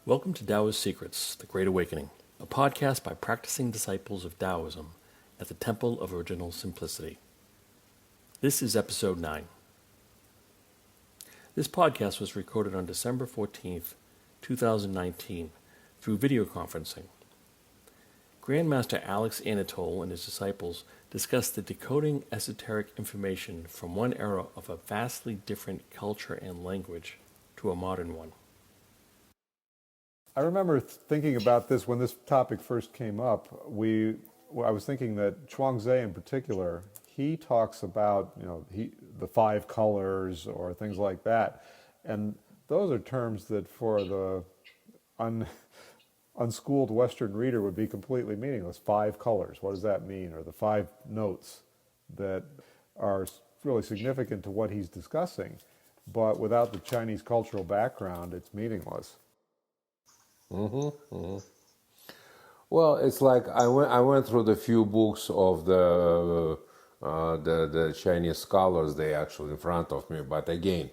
Welcome to Taoist Secrets, The Great Awakening, a podcast by practicing disciples of Taoism at the Temple of Original Simplicity. This is episode 9. This podcast was recorded on December 14th, 2019, through video conferencing. Grandmaster Alex Anatole and his disciples discussed the decoding esoteric information from one era of a vastly different culture and language to a modern one. I remember thinking about this when this topic first came up. I was thinking that Chuang-Tzu in particular, he talks about the five colors or things like that, and those are terms that for the unschooled Western reader would be completely meaningless. Five colors, what does that mean? Or the five notes that are really significant to what he's discussing, but without the Chinese cultural background, it's meaningless. Well, it's like I went through the few books of the Chinese scholars. They actually in front of me, but again,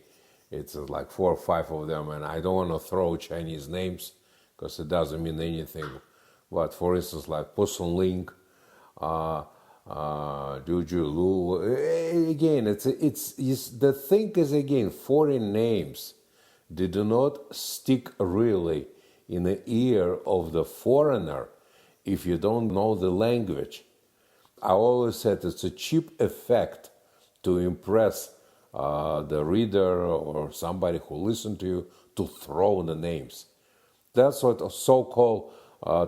it's like 4 or 5 of them, and I don't want to throw Chinese names because it doesn't mean anything. But for instance, like Posun Ling, Juju Lu. Again, it's the thing is again foreign names. They do not stick really in the ear of the foreigner if you don't know the language. I always said it's a cheap effect to impress the reader or somebody who listens to you to throw the names. That's what so-called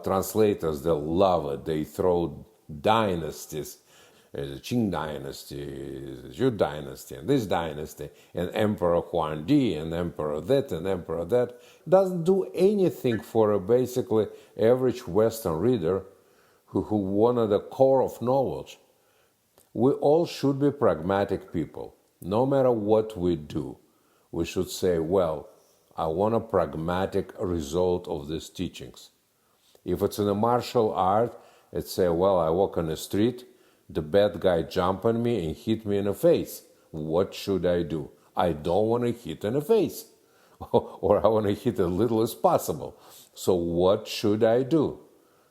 translators, they love it. They throw dynasties, the Qing dynasty, Zhou dynasty, and this dynasty, and Emperor Huangdi, and Emperor that, and Emperor that. Doesn't do anything for a basically average Western reader who wanted the core of knowledge. We all should be pragmatic people. No matter what we do, we should say, well, I want a pragmatic result of these teachings. If it's in a martial art, it's say, well, I walk on the street, the bad guy jump on me and hit me in the face. What should I do? I don't want to hit in the face. Or I want to hit as little as possible. So what should I do?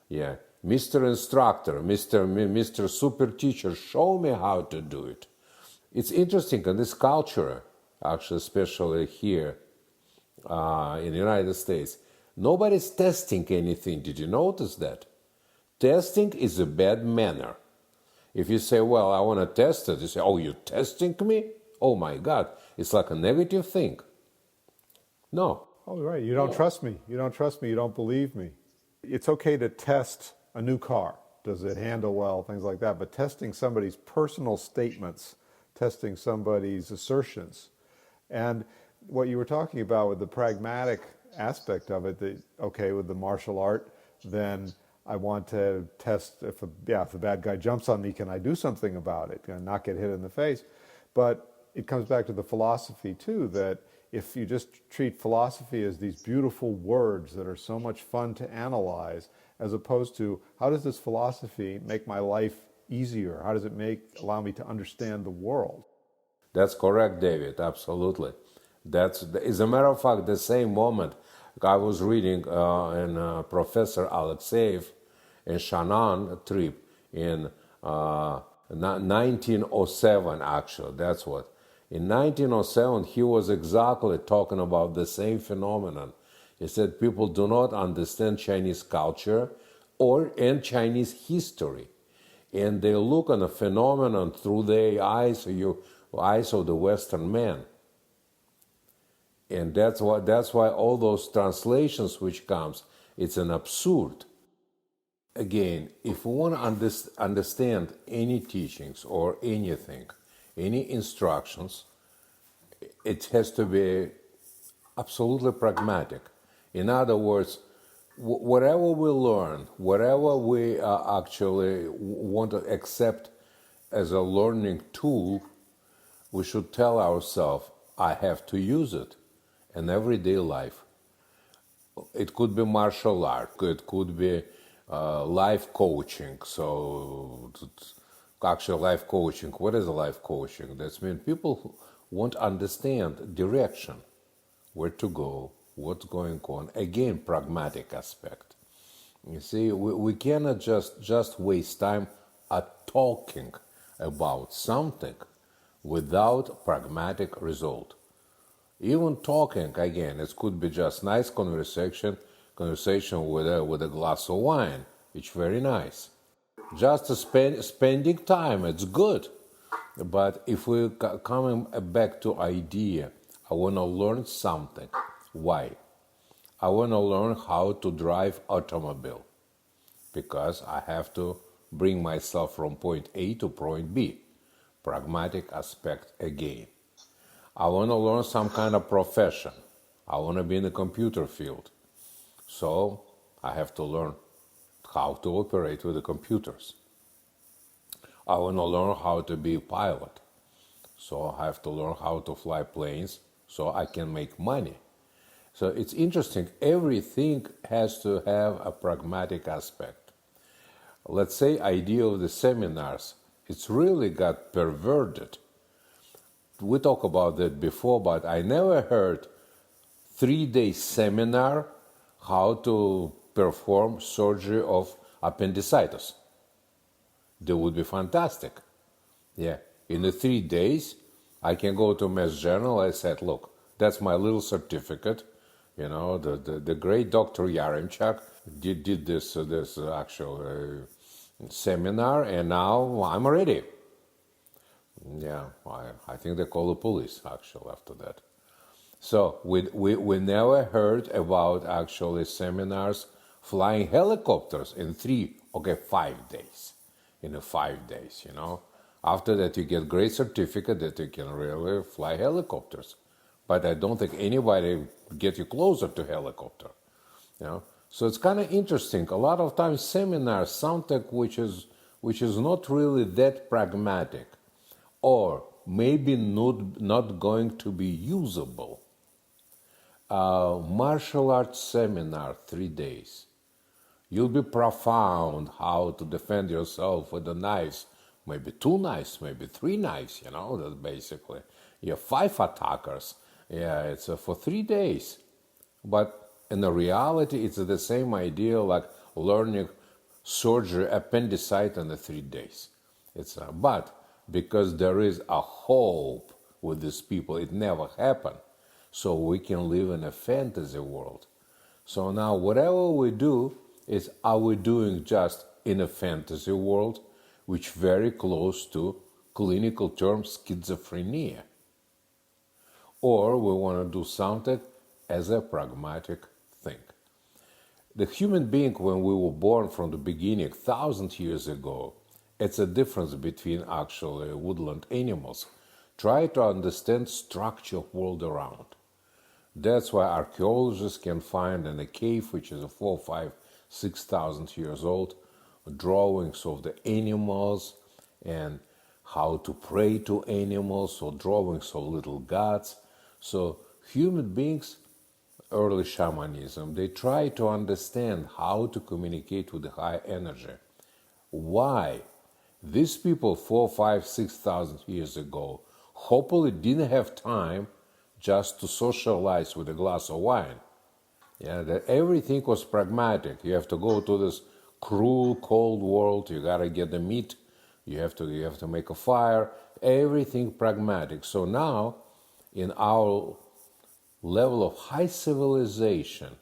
Yeah, Mr. Instructor, Mr. Super Teacher, show me how to do it. It's interesting in this culture, actually, especially here in the United States, nobody's testing anything. Did you notice that? Testing is a bad manner. If you say, well, I want to test it, you say, oh, you're testing me? Oh my God, it's like a negative thing. No. Oh, right. You don't trust me. You don't trust me. You don't believe me. It's okay to test a new car. Does it handle well? Things like that. But testing somebody's personal statements, testing somebody's assertions. And what you were talking about with the pragmatic aspect of it, that, okay, with the martial art, then I want to test if the bad guy jumps on me, can I do something about it? Can I not get hit in the face? But it comes back to the philosophy too, that if you just treat philosophy as these beautiful words that are so much fun to analyze, as opposed to how does this philosophy make my life easier? How does it allow me to understand the world? That's correct, David, absolutely. As a matter of fact, the same moment I was reading in Professor Alexeyev in Shannon trip in 1907, actually, that's what. In 1907, he was exactly talking about the same phenomenon. He said people do not understand Chinese culture and Chinese history. And they look on a phenomenon through the eyes of the Western man. And that's why all those translations which comes, it's an absurd. Again, if we want to understand any teachings or anything, any instructions, it has to be absolutely pragmatic. In other words, whatever we learn, whatever we actually want to accept as a learning tool, we should tell ourselves, I have to use it in everyday life. It could be martial art, it could be life coaching. So actually life coaching, what is life coaching? That means people who won't understand direction, where to go, what's going on. Again, pragmatic aspect. You see, we cannot just waste time at talking about something without pragmatic result. Even talking, again, it could be just nice conversation with a glass of wine, which very nice. Just spending time, it's good. But if we're coming back to idea, I want to learn something. Why? I want to learn how to drive automobile because I have to bring myself from point A to point B. Pragmatic aspect again. I want to learn some kind of profession. I want to be in the computer field. So I have to learn how to operate with the computers. I want to learn how to be a pilot. So I have to learn how to fly planes so I can make money. So it's interesting. Everything has to have a pragmatic aspect. Let's say idea of the seminars. It's really got perverted. We talked about that before, but I never heard 3-day seminar how to perform surgery of appendicitis. That would be fantastic. Yeah, in the 3 days, I can go to Mass General. I said, look, that's my little certificate. You know, the great Dr. Yaremchuk did this actual seminar, and now I'm ready. Yeah, I think they call the police, actually, after that. So we never heard about actually seminars flying helicopters in 5 days. In 5 days, you know. After that, you get great certificate that you can really fly helicopters. But I don't think anybody get you closer to helicopter, you know. So it's kind of interesting. A lot of times seminars, something which is not really that pragmatic, or maybe not going to be usable. Martial arts seminar, 3 days. You'll be profound how to defend yourself with the knives. Maybe 2 knives, maybe 3 knives, you know, that's basically. You have 5 attackers. Yeah, it's for 3 days. But in the reality, it's the same idea like learning surgery appendicitis in the 3 days. But because there is a hope with these people, it never happened. So we can live in a fantasy world. So now whatever we do, are we doing just in a fantasy world, which very close to clinical term schizophrenia? Or we want to do something as a pragmatic thing. The human being, when we were born from the beginning, 1,000 years ago, it's a difference between actually woodland animals. Try to understand structure of world around. That's why archaeologists can find in a cave, which is 4, 5, 6,000 years old, drawings of the animals and how to pray to animals, or drawings of little gods. So human beings, early shamanism, they try to understand how to communicate with the high energy. Why? These people 4, 5, 6,000 years ago hopefully didn't have time just to socialize with a glass of wine. Yeah, that everything was pragmatic. You have to go to this cruel, cold world. You gotta get the meat. You have to make a fire. Everything pragmatic. So now, in our level of high civilization,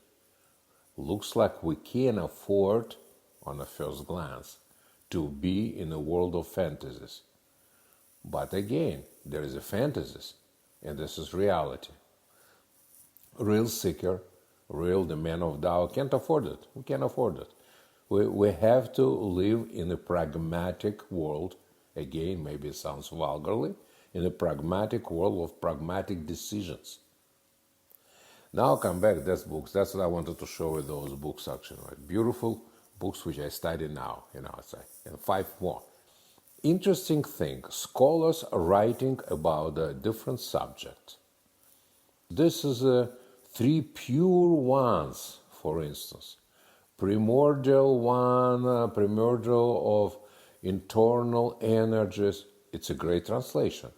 looks like we can afford, on a first glance, to be in a world of fantasies. But again, there is a fantasies, and this is reality. Real seeker, real the man of Tao can't afford it. We can't afford it. We have to live in a pragmatic world. Again, maybe it sounds vulgarly, in a pragmatic world of pragmatic decisions. Now I'll come back to those books. That's what I wanted to show you, those books actually. Right? Beautiful books which I study now, and 5 more. Interesting thing, scholars are writing about a different subject. This is 3 pure ones, for instance. Primordial one, primordial of internal energies. It's a great translation.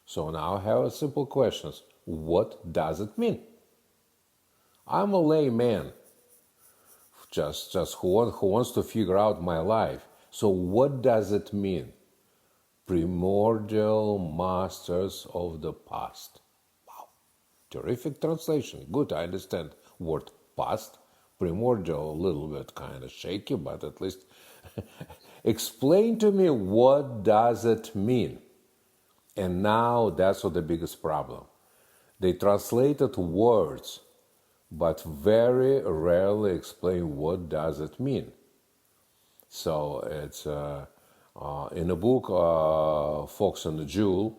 So now I have a simple questions. What does it mean? I'm a layman, just who wants to figure out my life. So what does it mean? Primordial masters of the past. Wow, terrific translation. Good, I understand word past. Primordial, a little bit kind of shaky, but at least explain to me what does it mean. And now that's what the biggest problem. They translated words, but very rarely explain what does it mean. So it's in the book Fox and the Jewel,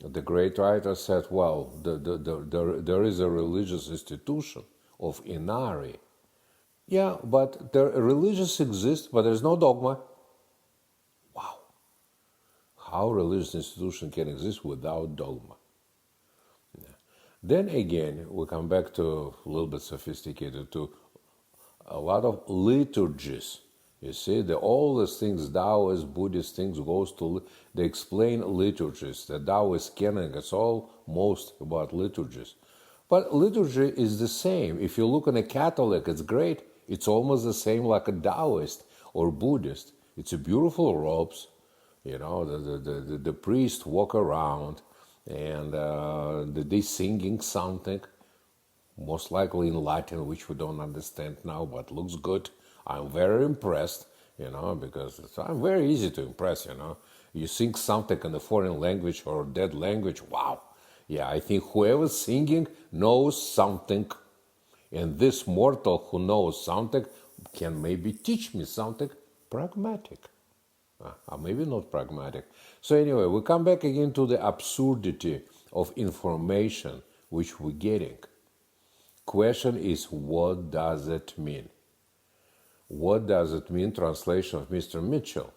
the great writer said, well, there is a religious institution of Inari. Yeah, but the religious exists, but there's no dogma. Wow. How religious institution can exist without dogma? Yeah. Then again, we come back to a little bit sophisticated, to a lot of liturgies. You see, the oldest things, Taoist, Buddhist things, they explain liturgies. The Taoist canon is all most about liturgies. But liturgy is the same. If you look at a Catholic, it's great. It's almost the same like a Taoist or Buddhist. It's a beautiful robes. The priest walk around and they singing something, most likely in Latin, which we don't understand now, but looks good. I'm very impressed, because I'm very easy to impress, You sing something in a foreign language or dead language, wow. Yeah, I think whoever's singing knows something. And this mortal who knows something can maybe teach me something pragmatic. Maybe not pragmatic. So anyway, we come back again to the absurdity of information which we're getting. Question is, what does it mean? What does it mean? Translation of Mr. Mitchell.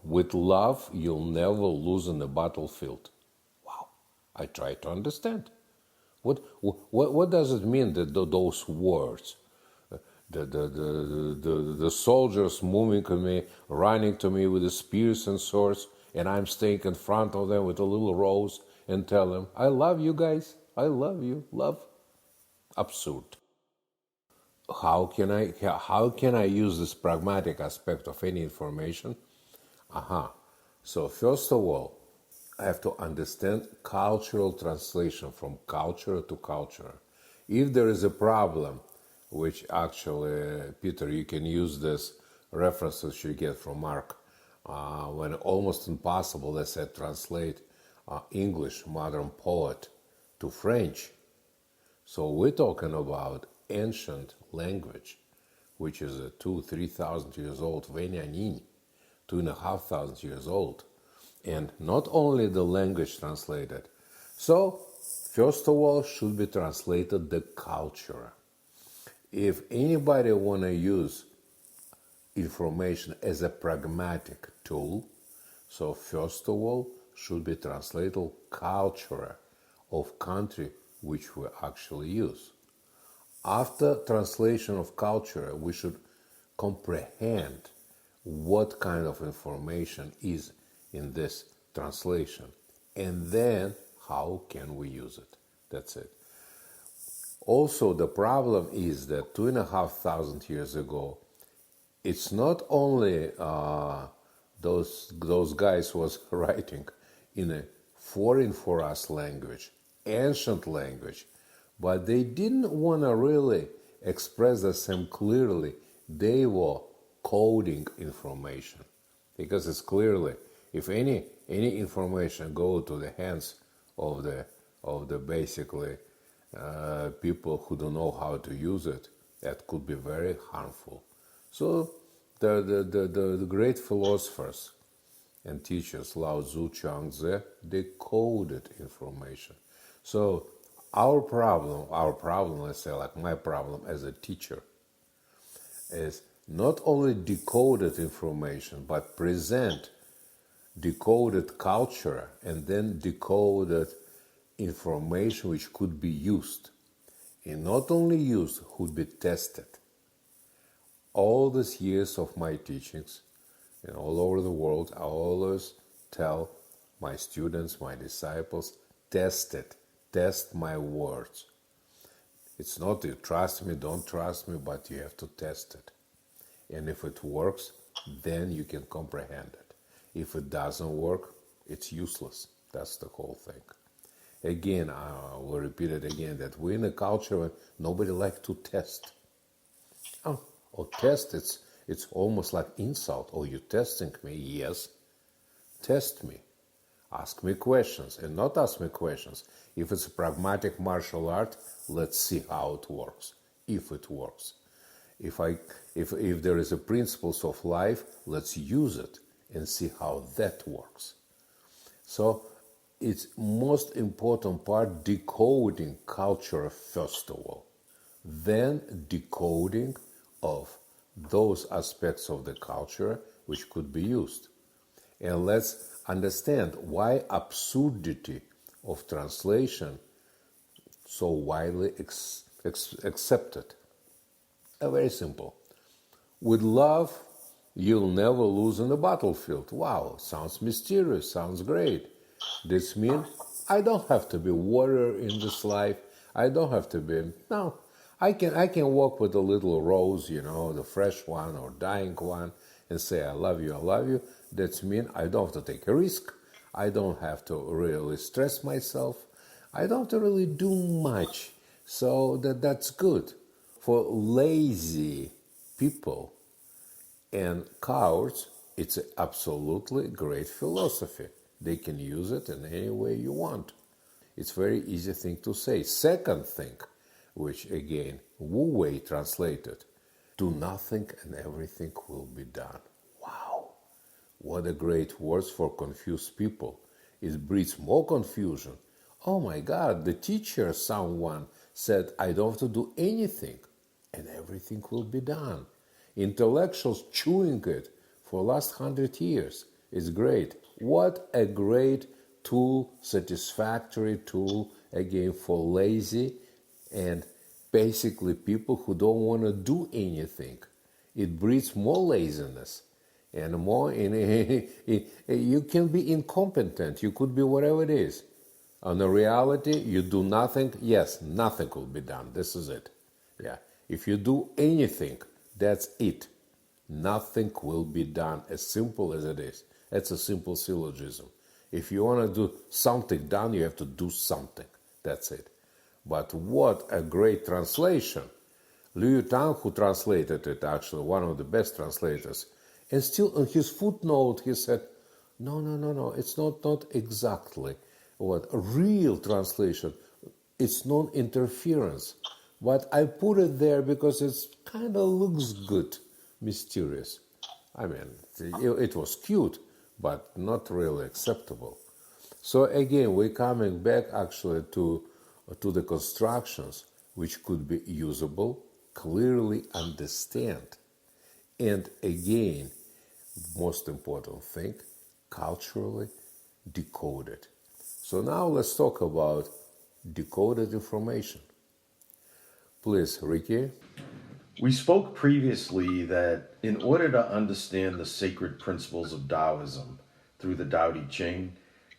With love, you'll never lose in the battlefield. Wow, I try to understand. What does it mean, those words? The soldiers moving to me, running to me with the spears and swords, and I'm staying in front of them with a little rose and tell them, I love you guys, I love you, love. Absurd. How can I use this pragmatic aspect of any information? So first of all, I have to understand cultural translation from culture to culture. If there is a problem, which actually, Peter, you can use this references you get from Mark, when almost impossible, let's say, translate English modern poet to French. So we're talking about ancient language, which is 2,000-3,000 years old, Venianin, 2,500 years old. And not only the language translated. So, first of all, should be translated the culture. If anybody want to use information as a pragmatic tool, so first of all, should be translated culture of country which we actually use. After translation of culture, we should comprehend what kind of information is in this translation, and then how can we use it. That's it. Also, the problem is that 2,500 years ago, it's not only those guys was writing in a foreign for us language, ancient language, but they didn't want to really express the same clearly. They were coding information, because it's clearly, if any information go to the hands of the basically people who don't know how to use it, that could be very harmful. So the great philosophers and teachers, Lao Tzu, Chuang Tzu, they coded information. So our problem, let's say, like my problem as a teacher, is not only decoded information, but present decoded culture and then decoded information which could be used. And not only used, could be tested. All these years of my teachings, and all over the world, I always tell my students, my disciples, test it. Test my words. It's not you trust me, don't trust me, but you have to test it. And if it works, then you can comprehend it. If it doesn't work, it's useless. That's the whole thing. Again, I will repeat it again, that we're in a culture where nobody likes to test. Oh, or test, it's almost like insult. Oh, you testing me? Yes. Test me. Ask me questions, and not ask me questions. If it's a pragmatic martial art, let's see how it works, if it works. If there is a principles of life, let's use it and see how that works. So it's most important part decoding culture first of all, then decoding of those aspects of the culture which could be used. And let's understand why absurdity of translation so widely accepted. Very simple. With love, you'll never lose in the battlefield. Wow, sounds mysterious, sounds great. This means I don't have to be warrior in this life. I don't have to be, no. I can walk with a little rose, the fresh one or dying one, and say, I love you, I love you. That means I don't have to take a risk. I don't have to really stress myself. I don't have to really do much. So that's good. For lazy people and cowards, it's an absolutely great philosophy. They can use it in any way you want. It's very easy thing to say. Second thing, which again, Wu Wei translated, do nothing and everything will be done. Wow, what a great words for confused people. It breeds more confusion. Oh my God, the teacher, someone said, I don't have to do anything and everything will be done. Intellectuals chewing it for last 100 years. It's great. What a great tool, satisfactory tool, again, for lazy and basically people who don't want to do anything. It breeds more laziness and more, you can be incompetent. You could be whatever it is. On the reality, you do nothing, yes, nothing will be done. This is it. Yeah. If you do anything, that's it. Nothing will be done, as simple as it is. That's a simple syllogism. If you want to do something done, you have to do something. That's it. But what a great translation. Liu Tang, who translated it, actually, one of the best translators, and still on his footnote he said, no, it's not exactly what a real translation. It's non-interference. But I put it there because it kind of looks good, mysterious. I mean, it was cute, but not really acceptable. So again, we're coming back actually to the constructions which could be usable, clearly understand. And again, most important thing, culturally decoded. So now let's talk about decoded information. Please, Ricky. We spoke previously that in order to understand the sacred principles of Taoism through the Tao Te Ching,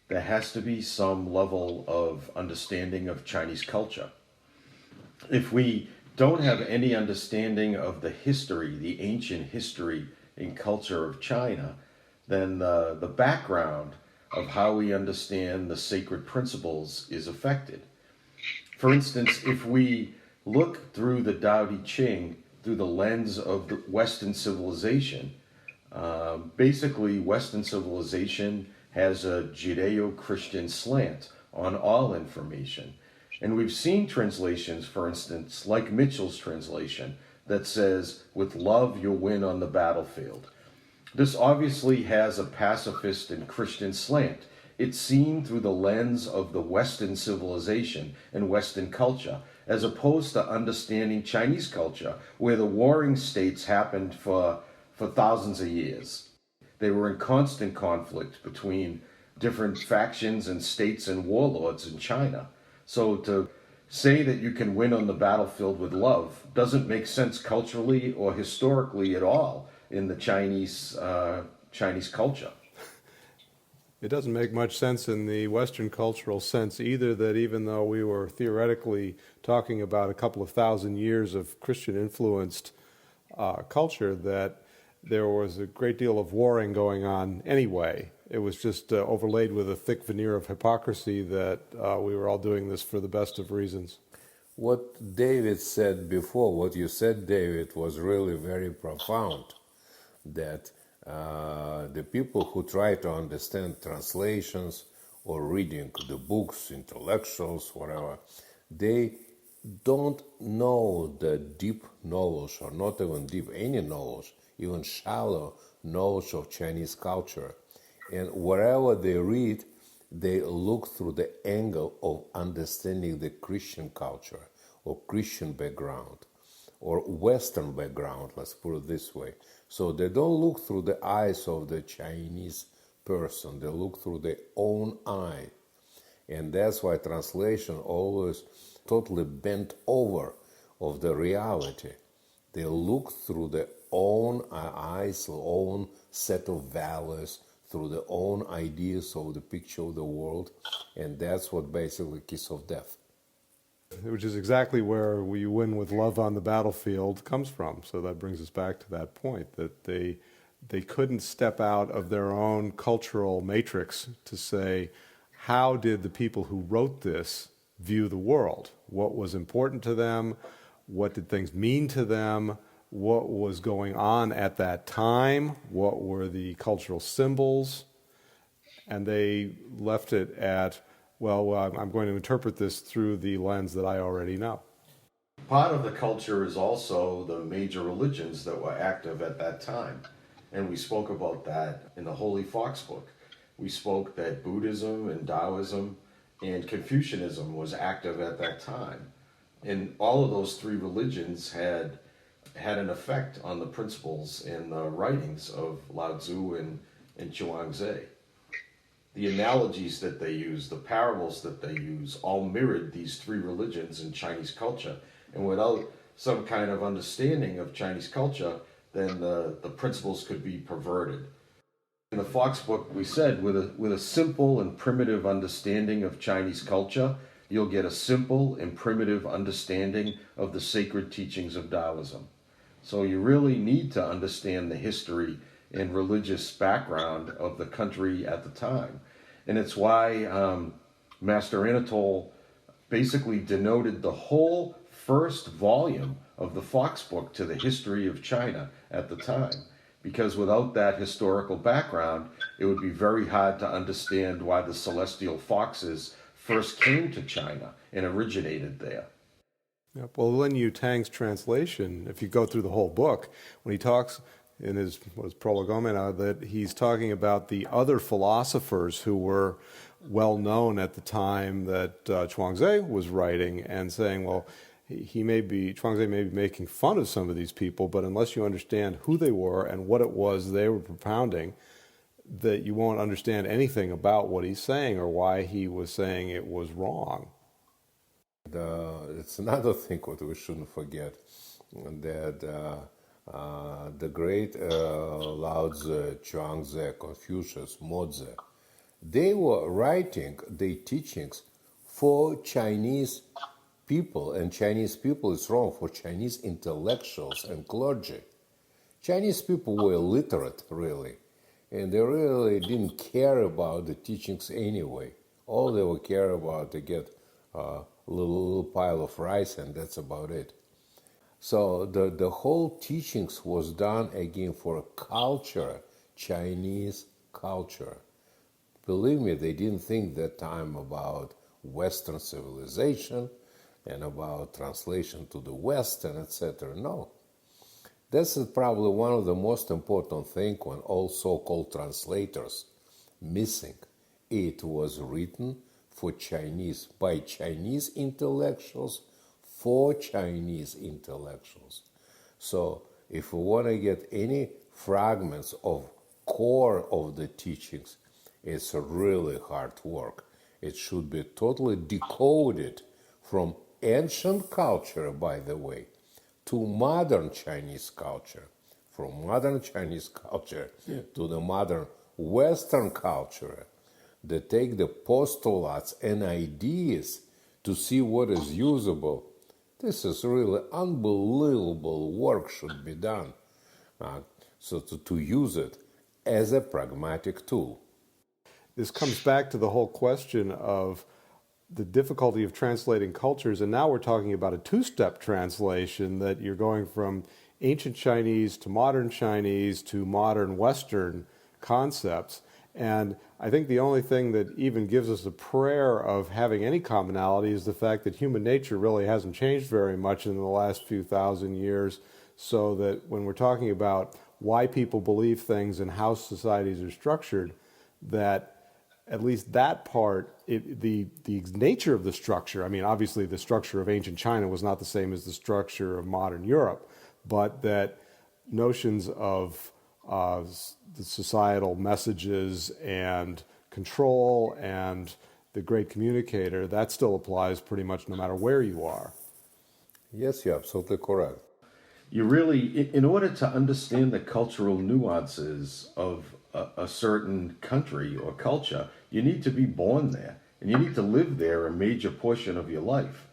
there has to be some level of understanding of Chinese culture. If we don't have any understanding of the history, the ancient history and culture of China, then the background of how we understand the sacred principles is affected. For instance, if we look through the Tao Te Ching through the lens of the Western civilization, basically Western civilization has a Judeo-Christian slant on all information. And we've seen translations, for instance, like Mitchell's translation, that says, with love you'll win on the battlefield. This obviously has a pacifist and Christian slant. It's seen through the lens of the Western civilization and Western culture, as opposed to understanding Chinese culture, where the warring states happened for thousands of years. They were in constant conflict between different factions and states and warlords in China. So to say that you can win on the battlefield with love doesn't make sense culturally or historically at all in the Chinese culture. It doesn't make much sense in the Western cultural sense either, that even though we were theoretically talking about a couple of thousand years of Christian-influenced culture, that there was a great deal of warring going on anyway. It was just overlaid with a thick veneer of hypocrisy that we were all doing this for the best of reasons. What David said before, what you said, David, was really very profound. That the people who try to understand translations or reading the books, intellectuals, whatever, they don't know the deep knowledge, or not even deep, any knowledge, even shallow knowledge of Chinese culture. And wherever they read, they look through the angle of understanding the Christian culture or Christian background or Western background, let's put it this way. So they don't look through the eyes of the Chinese person, they look through their own eye. And that's why translation always totally bent over of the reality. They look through their own eyes, own set of values, through their own ideas of the picture of the world, and that's what basically Kiss of Death. Which is exactly where we win with love on the battlefield comes from. So that brings us back to that point, that they couldn't step out of their own cultural matrix to say, how did the people who wrote this view the world? What was important to them? What did things mean to them? What was going on at that time? What were the cultural symbols? And they left it at, well, I'm going to interpret this through the lens that I already know. Part of the culture is also the major religions that were active at that time. And we spoke about that in the Holy Fox book. We spoke that Buddhism and Taoism and Confucianism was active at that time. And all of those three religions had an effect on the principles and the writings of Lao Tzu and Chuang-Tzu. The analogies that they use, the parables that they use, all mirrored these three religions in Chinese culture. And without some kind of understanding of Chinese culture, then the principles could be perverted. In the Fox book, we said, with a simple and primitive understanding of Chinese culture, you'll get a simple and primitive understanding of the sacred teachings of Taoism. So you really need to understand the history and religious background of the country at the time. And it's why Master Anatole basically denoted the whole first volume of the Fox book to the history of China at the time. Because without that historical background, it would be very hard to understand why the celestial foxes first came to China and originated there. Yep. Well, Lin Yu Tang's translation, if you go through the whole book, when he talks in his prolegomena, that he's talking about the other philosophers who were well known at the time that Chuang-Tzu was writing, and saying, well, Chuang-Tzu may be making fun of some of these people, but unless you understand who they were and what it was they were propounding, that you won't understand anything about what he's saying or why he was saying it was wrong. It's another thing what we shouldn't forget, that the great Lao Tzu, Chuang-Tzu, Confucius, Mo-Tzu, they were writing their teachings for Chinese people, and Chinese people is wrong, for Chinese intellectuals and clergy. Chinese people were illiterate, really, and they really didn't care about the teachings anyway. All they would care about, they get a little pile of rice, and that's about it. So the whole teachings was done again for a culture, Chinese culture. Believe me, they didn't think that time about Western civilization and about translation to the West and etc. No. This is probably one of the most important things when all so-called translators missing. It was written for Chinese, by Chinese intellectuals, for Chinese intellectuals. So if we want to get any fragments of core of the teachings, it's really hard work. It should be totally decoded from ancient culture, by the way, to modern Chinese culture, from modern Chinese culture to the modern Western culture, They take the postulates and ideas to see what is usable. This is really unbelievable work should be done. So to use it as a pragmatic tool. This comes back to the whole question of the difficulty of translating cultures, and now we're talking about a two-step translation, that you're going from ancient Chinese to modern Western concepts. And I think the only thing that even gives us a prayer of having any commonality is the fact that human nature really hasn't changed very much in the last few thousand years, so that when we're talking about why people believe things and how societies are structured, that at least that part, the nature of the structure, I mean, obviously the structure of ancient China was not the same as the structure of modern Europe, but that notions of the societal messages and control and the great communicator, that still applies pretty much no matter where you are. Yes, you're absolutely correct. You really, in order to understand the cultural nuances of a certain country or culture, you need to be born there and you need to live there a major portion of your life.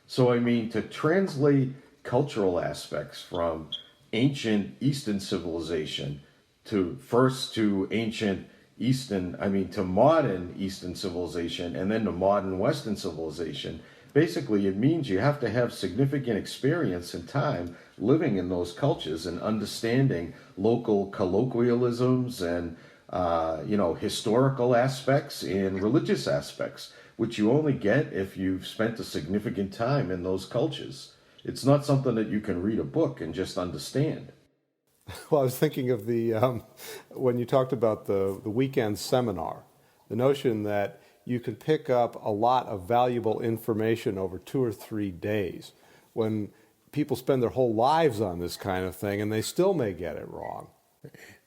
So, I mean, to translate cultural aspects from ancient Eastern civilization to modern Eastern civilization and then to modern Western civilization, basically it means you have to have significant experience and time living in those cultures and understanding local colloquialisms and historical aspects and religious aspects, which you only get if you've spent a significant time in those cultures. It's not something that you can read a book and just understand. Well, I was thinking of when you talked about the weekend seminar, the notion that you can pick up a lot of valuable information over 2 or 3 days, when people spend their whole lives on this kind of thing and they still may get it wrong.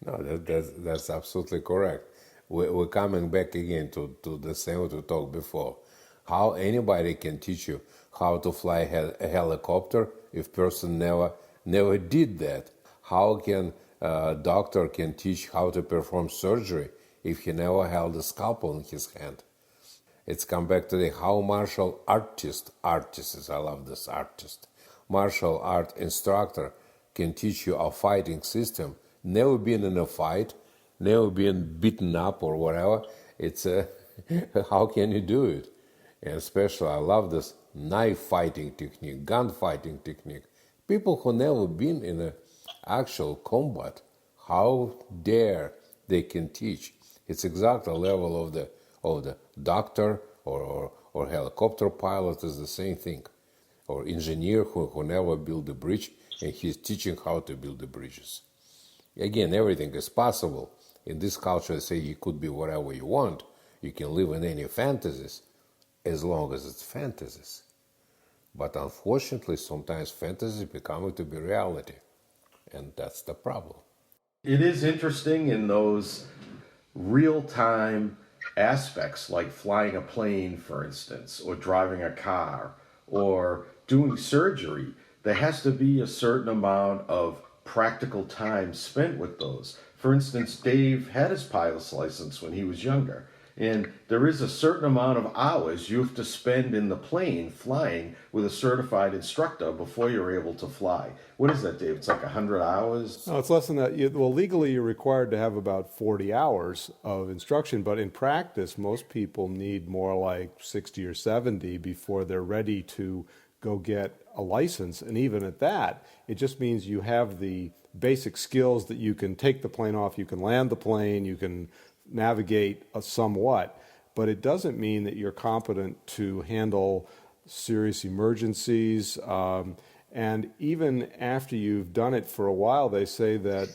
No, that's absolutely correct. We're coming back again to the same what we talked before. How anybody can teach you how to fly a helicopter if person never did that? How can a doctor can teach how to perform surgery if he never held a scalpel in his hand? It's come back to how martial artists, I love this artist, martial art instructor can teach you a fighting system, never been in a fight, never been beaten up or whatever. It's how can you do it? And especially I love this knife fighting technique, gun fighting technique. People who never been in a actual combat, how dare they can teach? It's exactly the level of the doctor or helicopter pilot is the same thing, or engineer who never built a bridge and he's teaching how to build the bridges. Again, everything is possible. In this culture, they say you could be whatever you want. You can live in any fantasies as long as it's fantasies. But unfortunately, sometimes fantasies become to be reality. And that's the problem. It is interesting in those real-time aspects, like flying a plane, for instance, or driving a car, or doing surgery. There has to be a certain amount of practical time spent with those. For instance, Dave had his pilot's license when he was younger. And there is a certain amount of hours you have to spend in the plane flying with a certified instructor before you're able to fly. What is that, Dave? It's like 100 hours? No, it's less than that. Legally, you're required to have about 40 hours of instruction, but in practice, most people need more like 60 or 70 before they're ready to go get a license. And even at that, it just means you have the basic skills that you can take the plane off, you can land the plane, you can navigate somewhat, but it doesn't mean that you're competent to handle serious emergencies. And even after you've done it for a while, they say that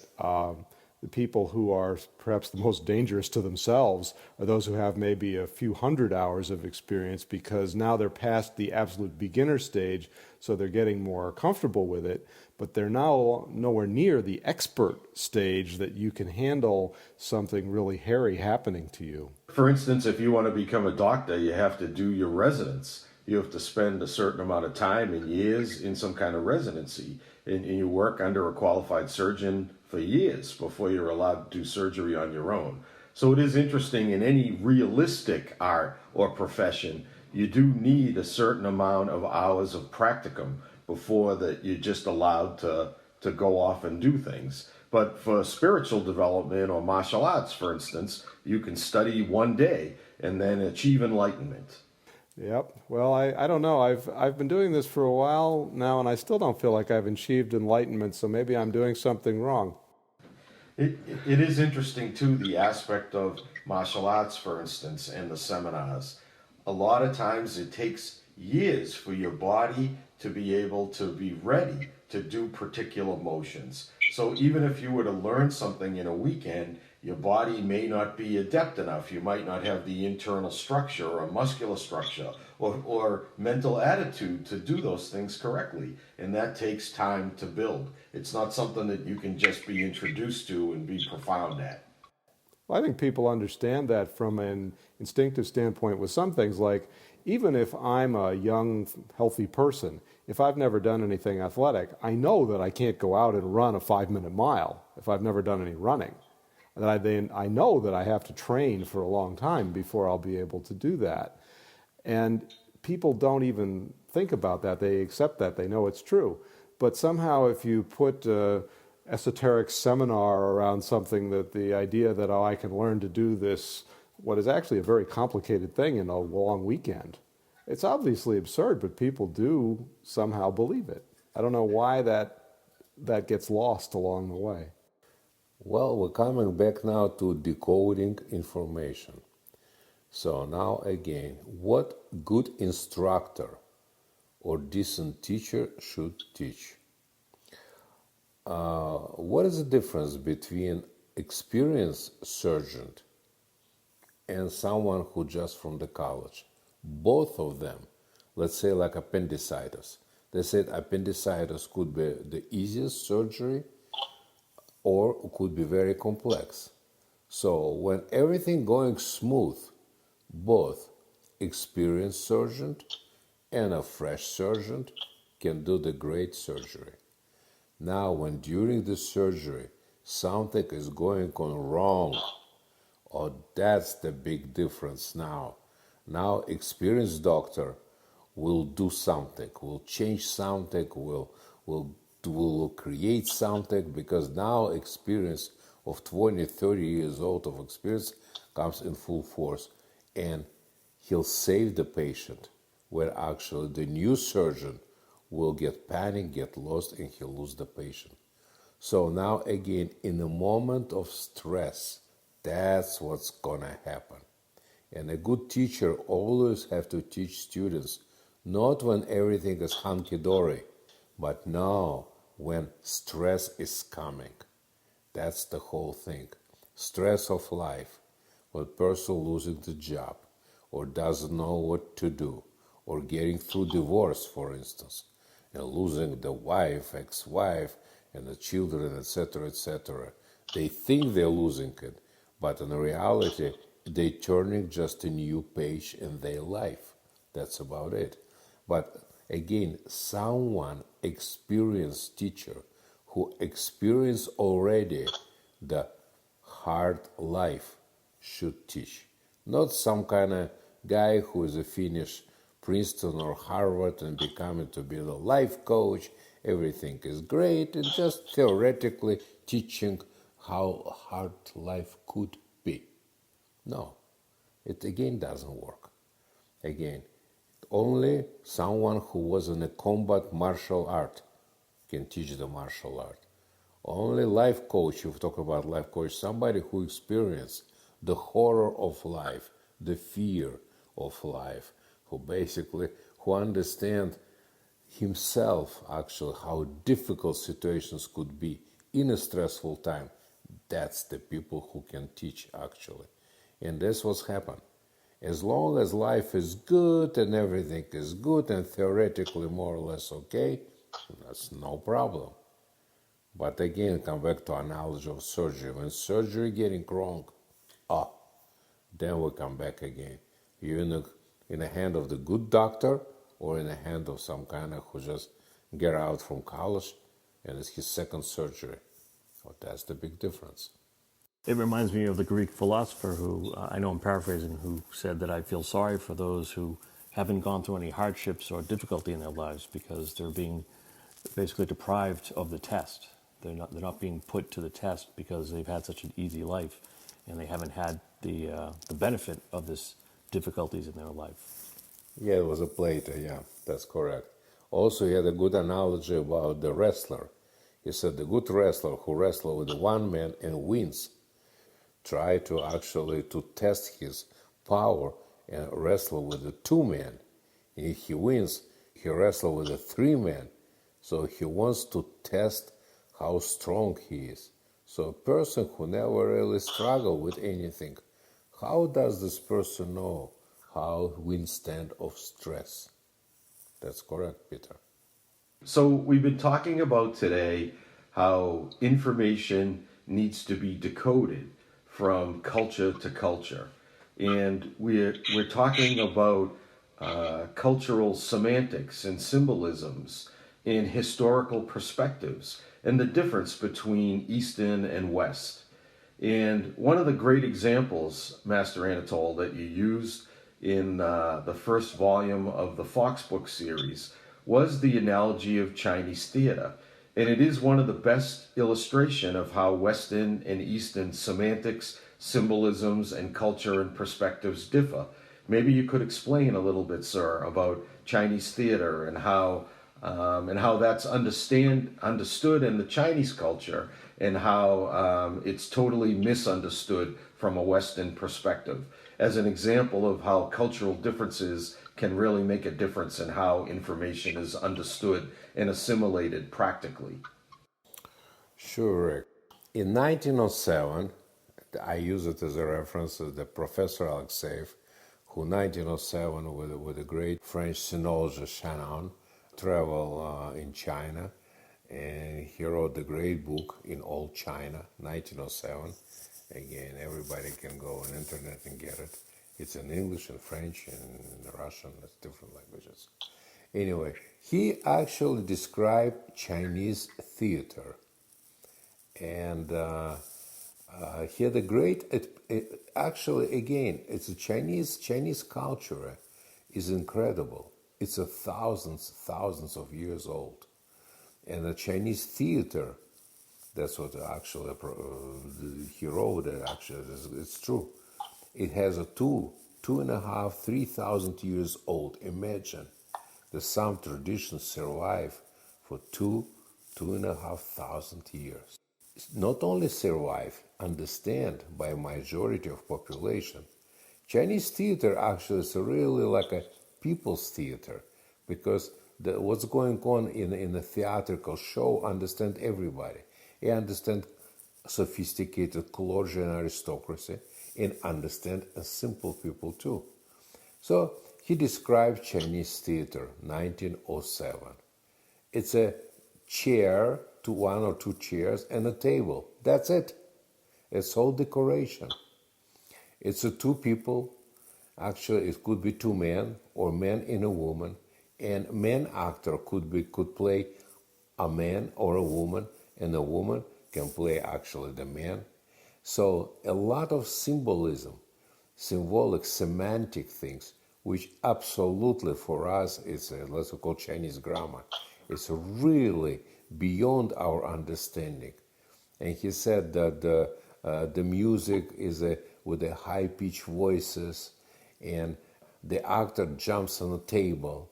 the people who are perhaps the most dangerous to themselves are those who have maybe a few hundred hours of experience, because now they're past the absolute beginner stage, so they're getting more comfortable with it, but they're now nowhere near the expert stage that you can handle something really hairy happening to you. For instance, if you want to become a doctor, you have to do your residence. You have to spend a certain amount of time and years in some kind of residency, and you work under a qualified surgeon for years before you're allowed to do surgery on your own. So it is interesting in any realistic art or profession, you do need a certain amount of hours of practicum before that you're just allowed to go off and do things. But for spiritual development or martial arts, for instance, you can study one day and then achieve enlightenment. Yep. Well, I don't know. I've been doing this for a while now, and I still don't feel like I've achieved enlightenment. So maybe I'm doing something wrong. It is interesting too, the aspect of martial arts, for instance, and the seminars. A lot of times it takes years for your body to be able to be ready to do particular motions. So even if you were to learn something in a weekend, your body may not be adept enough. You might not have the internal structure or muscular structure or mental attitude to do those things correctly. And that takes time to build. It's not something that you can just be introduced to and be profound at. Well, I think people understand that from an instinctive standpoint with some things, like even if I'm a young, healthy person, if I've never done anything athletic, I know that I can't go out and run a 5-minute mile if I've never done any running. And I know that I have to train for a long time before I'll be able to do that. And people don't even think about that. They accept that. They know it's true. But somehow if you put esoteric seminar around something, that the idea that, oh, I can learn to do this, what is actually a very complicated thing in a long weekend, it's obviously absurd, but people do somehow believe it. I don't know why that gets lost along the way. Well, we're coming back now to decoding information. So now again, what good instructor or decent teacher should teach? What is the difference between experienced surgeon and someone who just from the college? Both of them, let's say like appendicitis. They said appendicitis could be the easiest surgery or could be very complex. So when everything going smooth, both experienced surgeon and a fresh surgeon can do the great surgery. Now when during the surgery something is going on wrong, oh, that's the big difference now. Now experienced doctor will do something, will change something, will create something, because now experience of 20, 30 years old of experience comes in full force, and he'll save the patient, where actually the new surgeon will get panic, get lost, and he'll lose the patient. So now again, in a moment of stress, that's what's gonna happen. And a good teacher always have to teach students, not when everything is hunky-dory, but now when stress is coming. That's the whole thing. Stress of life, when person losing the job, or doesn't know what to do, or getting through divorce, for instance, and losing the wife, ex-wife, and the children, etc., etc. They think they're losing it, but in reality, they're turning just a new page in their life. That's about it. But again, someone experienced teacher who experienced already the hard life should teach. Not some kind of guy who is a finished Princeton or Harvard and becoming to be the life coach. Everything is great, and just theoretically teaching how hard life could be. No, it again doesn't work. Again, only someone who was in a combat martial art can teach the martial art. Only life coach, if you talk about life coach, somebody who experienced the horror of life, the fear of life, who understand himself actually how difficult situations could be in a stressful time. That's the people who can teach actually. And that's what's happened. As long as life is good and everything is good and theoretically more or less okay, that's no problem. But again, come back to analogy of surgery. When surgery getting wrong, then we come back again. You're in the hand of the good doctor, or in the hand of some kind of who just get out from college and it's his second surgery. Oh, that's the big difference. It reminds me of the Greek philosopher who, I know I'm paraphrasing, who said that I feel sorry for those who haven't gone through any hardships or difficulty in their lives because they're being basically deprived of the test. They're not being put to the test because they've had such an easy life and they haven't had the benefit of this difficulties in their life. Yeah, it was a Plato, yeah, that's correct. Also, he had a good analogy about the wrestler. He said the good wrestler who wrestles with one man and wins try to actually to test his power and wrestle with the two men. If he wins, he wrestles with the three men. So he wants to test how strong he is. So a person who never really struggled with anything, how does this person know how withstand of stress? That's correct, Peter. So we've been talking about today how information needs to be decoded from culture to culture. And we're talking about cultural semantics and symbolisms and historical perspectives and the difference between Eastern and West. And one of the great examples, Master Anatole, that you used in the first volume of the Fox book series was the analogy of Chinese theater. And it is one of the best illustration of how Western and Eastern semantics, symbolisms, and culture and perspectives differ. Maybe you could explain a little bit, sir, about Chinese theater and how that's understood in the Chinese culture, and how it's totally misunderstood from a Western perspective, as an example of how cultural differences can really make a difference in how information is understood and assimilated practically. Sure, Rick. In 1907, I use it as a reference to the Professor Alexeyev, who 1907 with the great French sinologist Shannon traveled in China, and he wrote the great book In Old China, 1907. Again, everybody can go on internet and get it. It's in English and French and Russian, it's different languages. Anyway, he actually described Chinese theater. And he had a great, actually, again, it's a Chinese culture is incredible. It's thousands of years old. And the Chinese theater, that's what actually he wrote, actually, it's true. It has a two and a half, 3,000 years old. Imagine that some traditions survive for two and a half thousand years. Not only survive, understand by majority of population. Chinese theater actually is really like a people's theater, because what's going on in a theatrical show understand everybody. They understand sophisticated clergy and aristocracy, and understand simple people too. So he described Chinese theater, 1907. It's a chair, one or two chairs, and a table. That's it. It's all decoration. It's two people. Actually, it could be two men or man and a woman. And man actor could play a man or a woman, and a woman can play actually the man. So a lot of symbolism, symbolic, semantic things, which absolutely for us is let's call Chinese grammar. It's really beyond our understanding. And he said that the music is with the high-pitched voices, and the actor jumps on a table.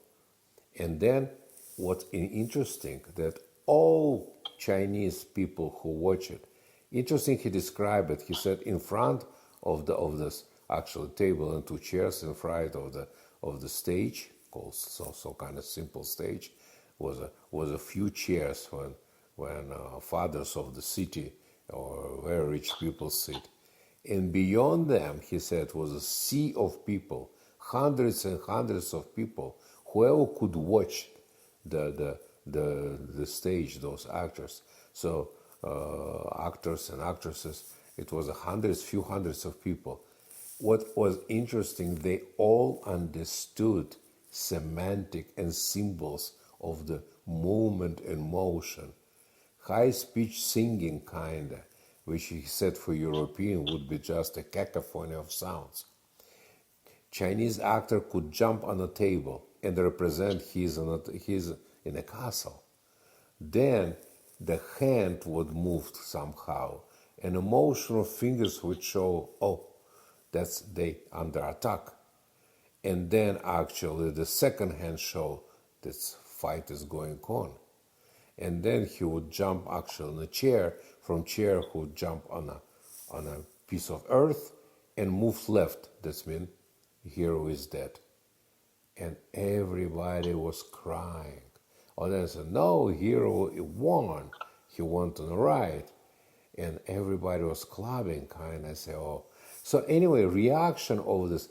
And then what's interesting, that all Chinese people who watch it, interesting he described it, he said in front of this actual table and two chairs in front of the stage, called so kind of simple stage, was a few chairs when fathers of the city or very rich people sit. And beyond them, he said, was a sea of people, hundreds and hundreds of people, whoever could watch the stage, those actors. So actors and actresses, it was few hundreds of people. What was interesting, they all understood semantic and symbols of the movement and motion. High speech singing kinda. which he said for European would be just a cacophony of sounds. Chinese actor could jump on a table and represent he's in a castle. Then the hand would move somehow, and emotional fingers would show, oh, that's they under attack. And then actually the second hand show this fight is going on. And then he would jump actually on a chair. From chair he would jump on a piece of earth and move left. That means hero is dead. And everybody was crying. Or then said, no, hero won. He went on the right. And everybody was clapping, kind of say, oh. So anyway, reaction of this,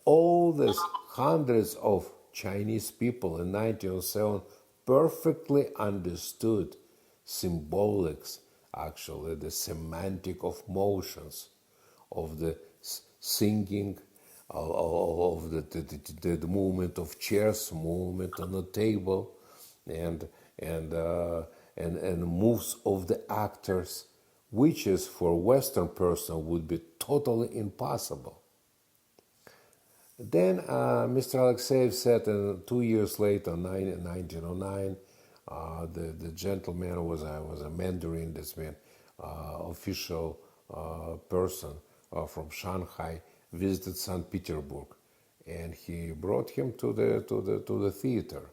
all these hundreds of Chinese people in 1907 perfectly understood symbolics, actually, the semantic of motions, of the singing, of the movement of chairs, movement on the table, and moves of the actors, which is for a Western person would be totally impossible. Then Mr. Alexeyev said 2 years later, in 1909, the gentleman was a Mandarin, this man, official person from Shanghai, visited St. Petersburg, and he brought him to the theater.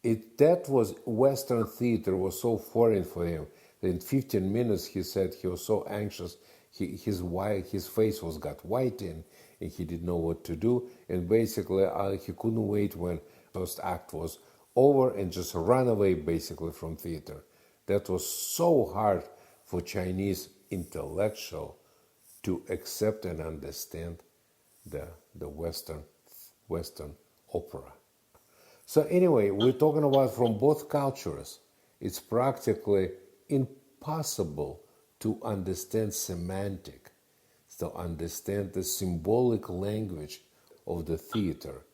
That was Western theater was so foreign for him that in 15 minutes he said he was so anxious. His face got white and he didn't know what to do. And basically he couldn't wait when first act was over and just run away basically from theater. That was so hard for Chinese intellectual to accept and understand the Western opera. So anyway, we're talking about from both cultures. It's practically impossible to understand semantic, to understand the symbolic language of the theater.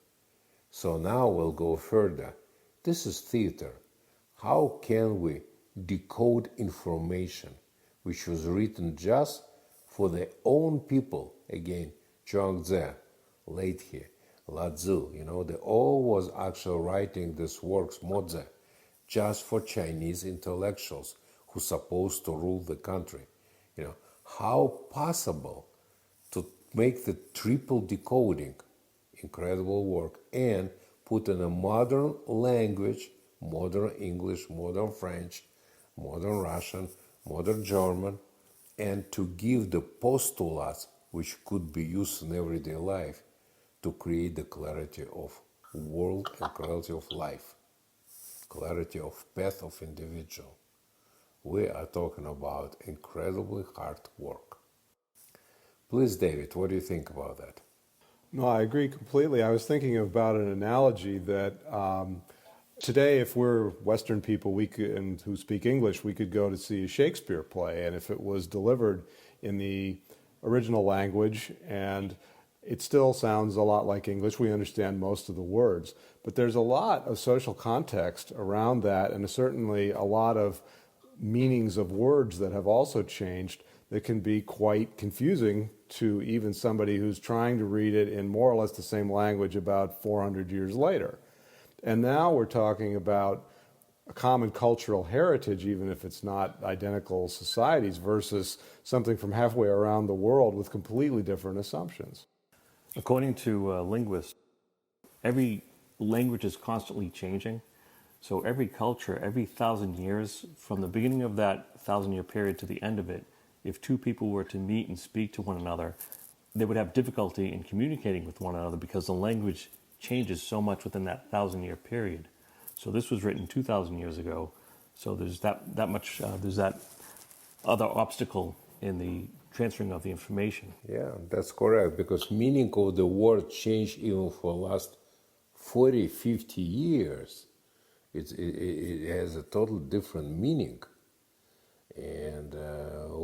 So now we'll go further. This is theater. How can we decode information which was written just for their own people? Again, Zhuangzi, Leithe, Lao-Tzu, they all was actually writing these works, Mozi, just for Chinese intellectuals who supposed to rule the country. How possible to make the triple decoding, incredible work, and put in a modern language, modern English, modern French, modern Russian, modern German, and to give the postulates which could be used in everyday life to create the clarity of world and clarity of life, clarity of path of individual. We are talking about incredibly hard work. Please, David, what do you think about that? No, I agree completely. I was thinking about an analogy that today, if we're Western people and who speak English, we could go to see a Shakespeare play, and if it was delivered in the original language, and it still sounds a lot like English, we understand most of the words, but there's a lot of social context around that, and certainly a lot of meanings of words that have also changed that can be quite confusing to even somebody who's trying to read it in more or less the same language about 400 years later. And now we're talking about a common cultural heritage, even if it's not identical societies, versus something from halfway around the world with completely different assumptions. According to linguists, every language is constantly changing. So every culture, every 1,000 years, from the beginning of that 1,000-year period to the end of it, if two people were to meet and speak to one another, they would have difficulty in communicating with one another because the language changes so much within that 1,000-year period. So this was written 2,000 years ago. So there's that other obstacle in the transferring of the information. Yeah, that's correct, because meaning of the word changed even for the last 40, 50 years. It has a total different meaning. And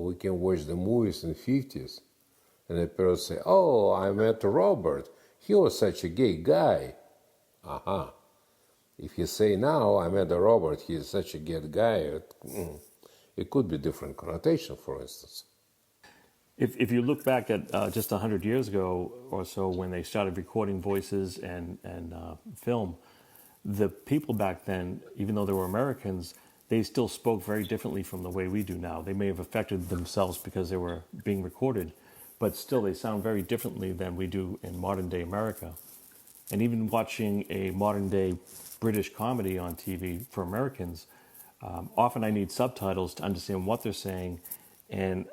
we can watch the movies in the 50s, and a person say, oh, I met Robert. He was such a gay guy. If you say now, I met Robert, he is such a gay guy, It could be different connotation, for instance. If you look back at just 100 years ago or so, when they started recording voices and film, the people back then, even though they were Americans, they still spoke very differently from the way we do now. They may have affected themselves because they were being recorded, but still they sound very differently than we do in modern day America. And even watching a modern day British comedy on TV for Americans, often I need subtitles to understand what they're saying, and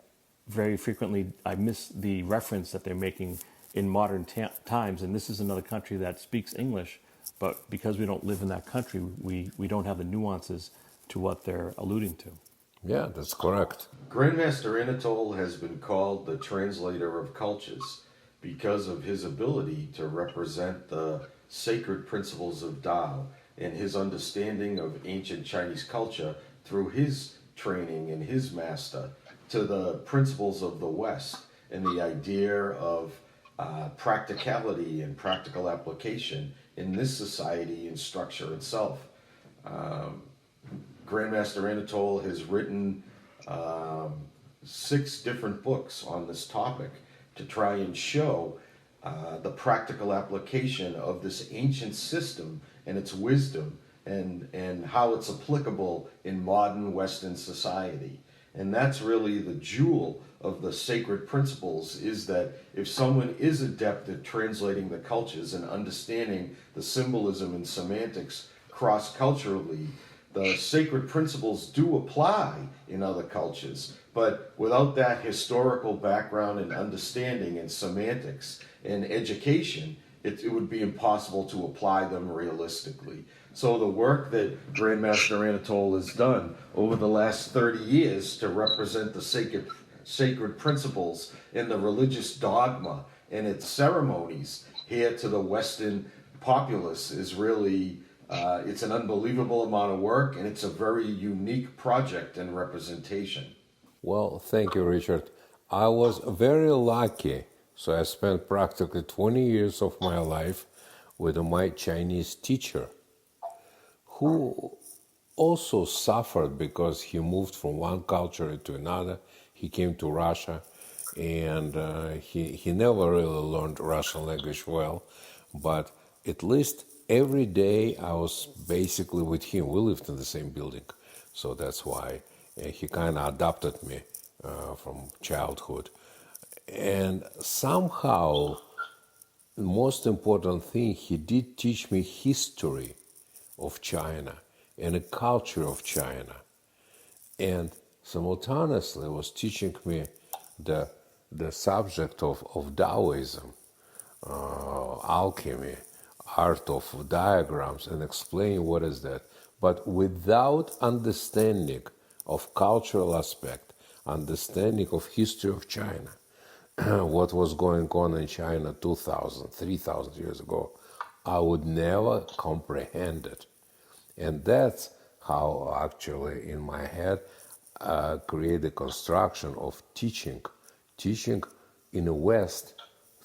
very frequently I miss the reference that they're making in modern times. And this is another country that speaks English, but because we don't live in that country, we don't have the nuances to what they're alluding to. Yeah, that's correct. Grandmaster Anatole has been called the translator of cultures because of his ability to represent the sacred principles of Tao and his understanding of ancient Chinese culture through his training and his master to the principles of the West and the idea of practicality and practical application in this society and structure itself. Grandmaster Anatole has written 6 different books on this topic to try and show the practical application of this ancient system and its wisdom and how it's applicable in modern Western society. And that's really the jewel of the sacred principles, is that if someone is adept at translating the cultures and understanding the symbolism and semantics cross-culturally, the sacred principles do apply in other cultures. But without that historical background and understanding and semantics and education, it would be impossible to apply them realistically. So the work that Grandmaster Anatole has done over the last 30 years to represent the sacred principles in the religious dogma and its ceremonies here to the Western populace is really, it's an unbelievable amount of work, and it's a very unique project and representation. Well, thank you, Richard. I was very lucky. So I spent practically 20 years of my life with my Chinese teacher, who also suffered because he moved from one culture to another. He came to Russia, and he never really learned Russian language well, but at least every day I was basically with him. We lived in the same building, so that's why he kind of adopted me from childhood. And somehow, the most important thing, he did teach me history of China and the culture of China. And simultaneously was teaching me the subject of Taoism, alchemy, art of diagrams, and explaining what is that. But without understanding of cultural aspect, understanding of history of China, what was going on in China 2,000, 3,000 years ago, I would never comprehend it. And that's how actually in my head create the construction of teaching in the West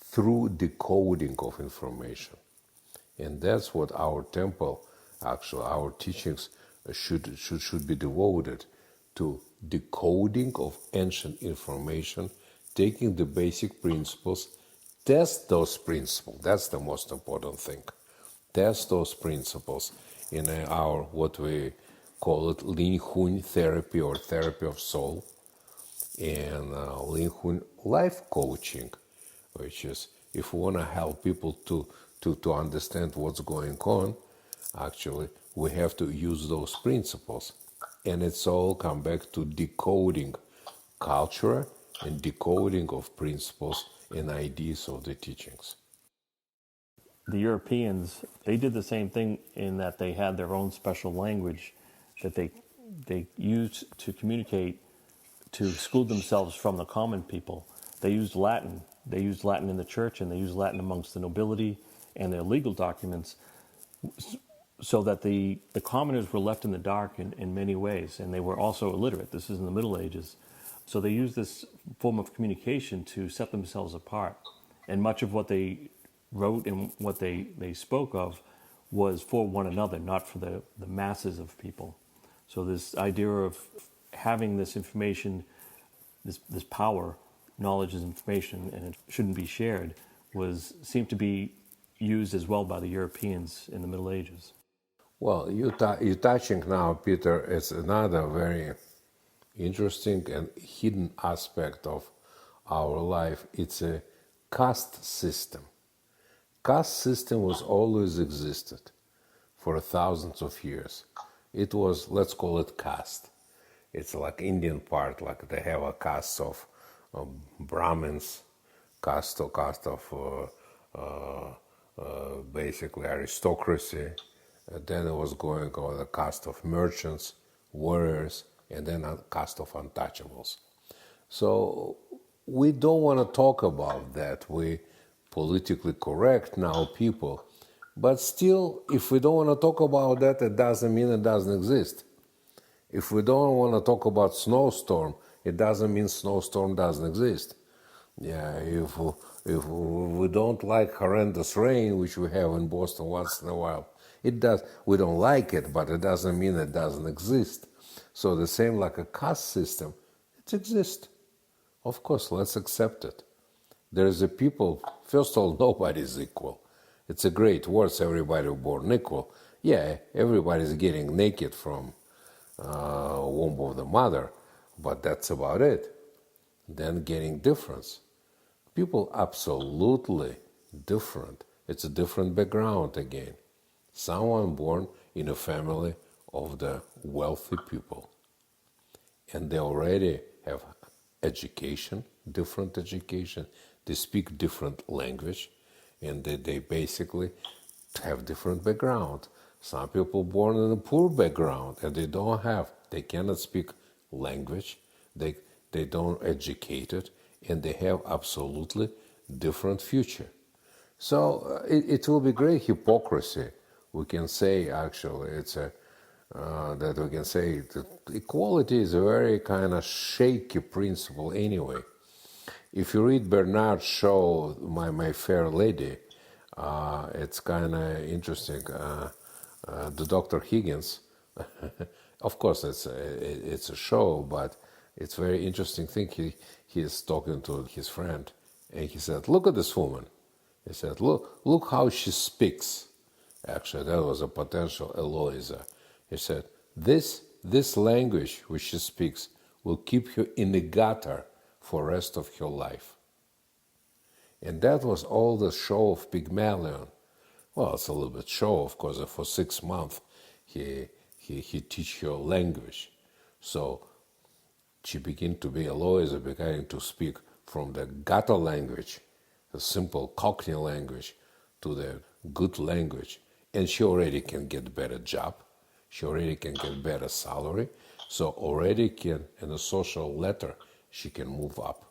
through decoding of information. And that's what our temple, actually our teachings should be devoted to, decoding of ancient information, taking the basic principles, test those principles. That's the most important thing. Test those principles in our, what we call it, Lin Hun therapy or therapy of soul, and Lin Hun life coaching, which is if we want to help people to understand what's going on, actually we have to use those principles. And it's all come back to decoding culture and decoding of principles and ideas of the teachings. The Europeans, they did the same thing in that they had their own special language that they used to communicate, to exclude themselves from the common people. They used Latin. They used Latin in the church, and they used Latin amongst the nobility and their legal documents, so that the commoners were left in the dark in many ways, and they were also illiterate. This is in the Middle Ages. So they used this form of communication to set themselves apart. And much of what they wrote and what they spoke of was for one another, not for the masses of people. So this idea of having this information, this power, knowledge is information, and it shouldn't be shared, seemed to be used as well by the Europeans in the Middle Ages. Well, you're touching now, Peter, it's another very interesting and hidden aspect of our life. It's a caste system. Caste system was always existed for thousands of years. It was, let's call it caste. It's like Indian part, like they have a caste of Brahmins, caste of basically aristocracy. Then it was going over the caste of merchants, warriors, and then a caste of untouchables. So we don't want to talk about that. We politically correct now people. But still, if we don't want to talk about that, it doesn't mean it doesn't exist. If we don't want to talk about snowstorm, it doesn't mean snowstorm doesn't exist. Yeah, if we don't like horrendous rain, which we have in Boston once in a while, it does. We don't like it, but it doesn't mean it doesn't exist. So the same like a caste system, it exists. Of course, let's accept it. There is a people. First of all, nobody is equal. It's a great word. Everybody born equal. Yeah, everybody's getting naked from womb of the mother, but that's about it. Then getting difference. People absolutely different. It's a different background again. Someone born in a family of the wealthy people, and they already have education, different education. They speak different language, and they basically have different background. Some people born in a poor background, and they cannot speak language. They don't educate it, and they have absolutely different future. So it will be great hypocrisy. We can say actually that we can say that equality is a very kind of shaky principle anyway. If you read Bernard Shaw, My Fair Lady, it's kind of interesting. The Dr. Higgins, of course, it's a show, but it's very interesting thing. He is talking to his friend, and he said, "Look at this woman." He said, "Look how she speaks." Actually, that was a potential Eloisa. He said, "This language which she speaks will keep you in the gutter for the rest of your life." And that was all the show of Pygmalion. Well, it's a little bit show, of course. For 6 months, he teach her language. So she began to be Eloisa, beginning to speak from the gutter language, the simple Cockney language, to the good language. And she already can get better job. She already can get better salary. So already can, in a social ladder, she can move up.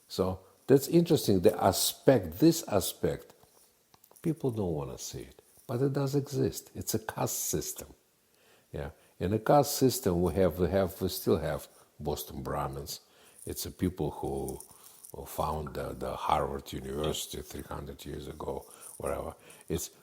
So that's interesting. This aspect, people don't want to see it, but it does exist. It's a caste system. Yeah, in a caste system, we still have Boston Brahmins. It's a people who found the Harvard University 300 years ago, whatever.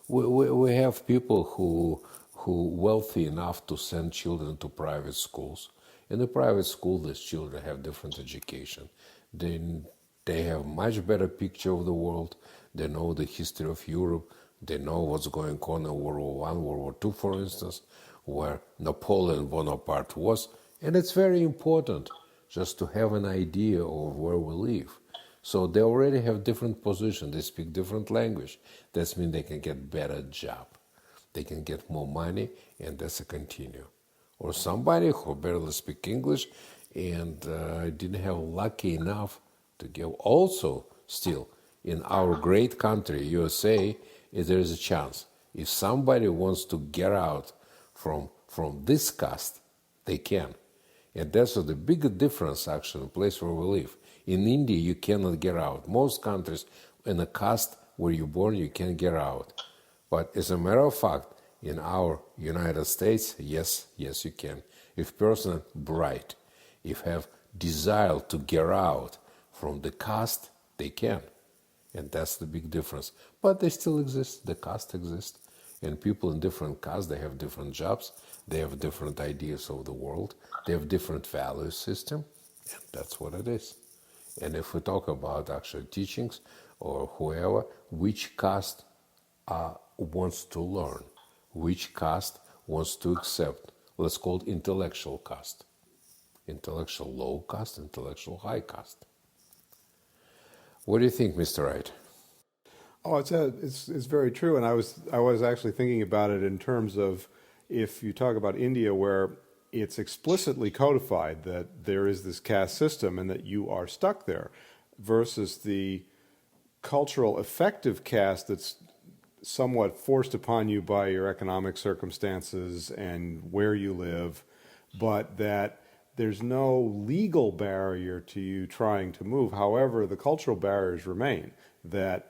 We have people who wealthy enough to send children to private schools. In the private school, these children have different education. They have much better picture of the world. They know the history of Europe. They know what's going on in World War I, World War II, for instance, where Napoleon Bonaparte was. And it's very important just to have an idea of where we live. So they already have different position. They speak different language. That means they can get better job. They can get more money, and that's a continue. Or somebody who barely speak English and didn't have lucky enough to get also still in our great country, USA, there is a chance. If somebody wants to get out from this caste, they can. And that's the big difference actually in the place where we live. In India, you cannot get out. Most countries, in a caste where you're born, you can get out. But as a matter of fact, in our United States, yes, you can. If person bright, if have desire to get out from the caste, they can. And that's the big difference. But they still exist. The caste exists. And people in different castes, they have different jobs, they have different ideas of the world, they have different value system. That's what it is. And if we talk about actual teachings or whoever, which caste wants to learn, which caste wants to accept, let's call it intellectual caste, intellectual low caste, intellectual high caste. What do you think, Mr. Wright? Oh, it's very true, and I was actually thinking about it in terms of if you talk about India, where it's explicitly codified that there is this caste system and that you are stuck there, versus the cultural effective caste that's somewhat forced upon you by your economic circumstances and where you live, but that there's no legal barrier to you trying to move. However, the cultural barriers remain, that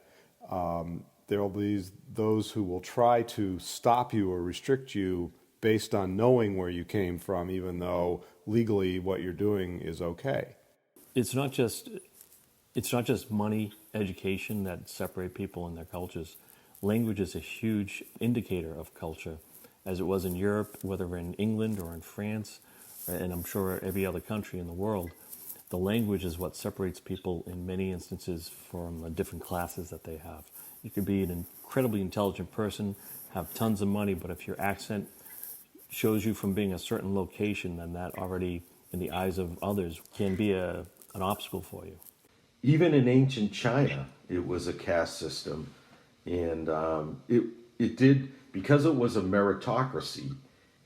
there will be those who will try to stop you or restrict you based on knowing where you came from, even though legally what you're doing is okay. It's not just money, education that separate people and their cultures. Language is a huge indicator of culture, as it was in Europe, whether in England or in France, and I'm sure every other country in the world. The language is what separates people in many instances from the different classes that they have. You could be an incredibly intelligent person, have tons of money, but if your accent shows you from being a certain location, then that already, in the eyes of others, can be an obstacle for you. Even in ancient China, it was a caste system, and it did, because it was a meritocracy,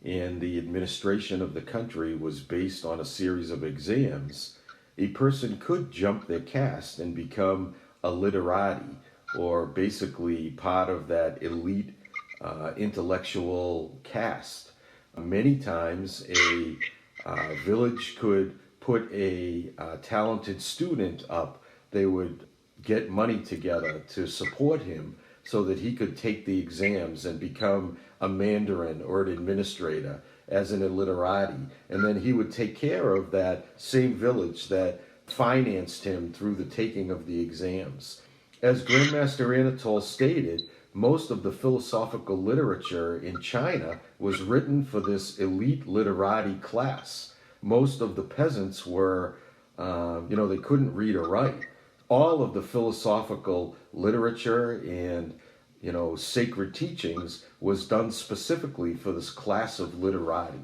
and the administration of the country was based on a series of exams. A person could jump their caste and become a literati, or basically part of that elite intellectual caste. Many times a village could put a talented student up. They would get money together to support him so that he could take the exams and become a mandarin or an administrator as an illiterati. And then he would take care of that same village that financed him through the taking of the exams. As Grandmaster Anatole stated, most of the philosophical literature in China was written for this elite literati class. Most of the peasants were, they couldn't read or write. All of the philosophical literature and, sacred teachings was done specifically for this class of literati.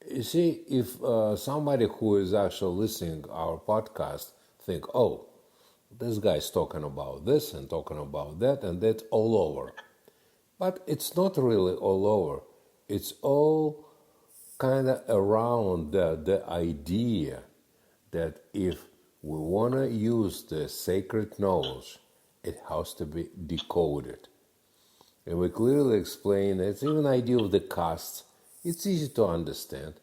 You see, if somebody who is actually listening our podcast think, oh, this guy's talking about this and talking about that, and that's all over. But it's not really all over. It's all kind of around the idea that if we want to use the sacred knowledge, it has to be decoded. And we clearly explain that it's even idea of the caste. It's easy to understand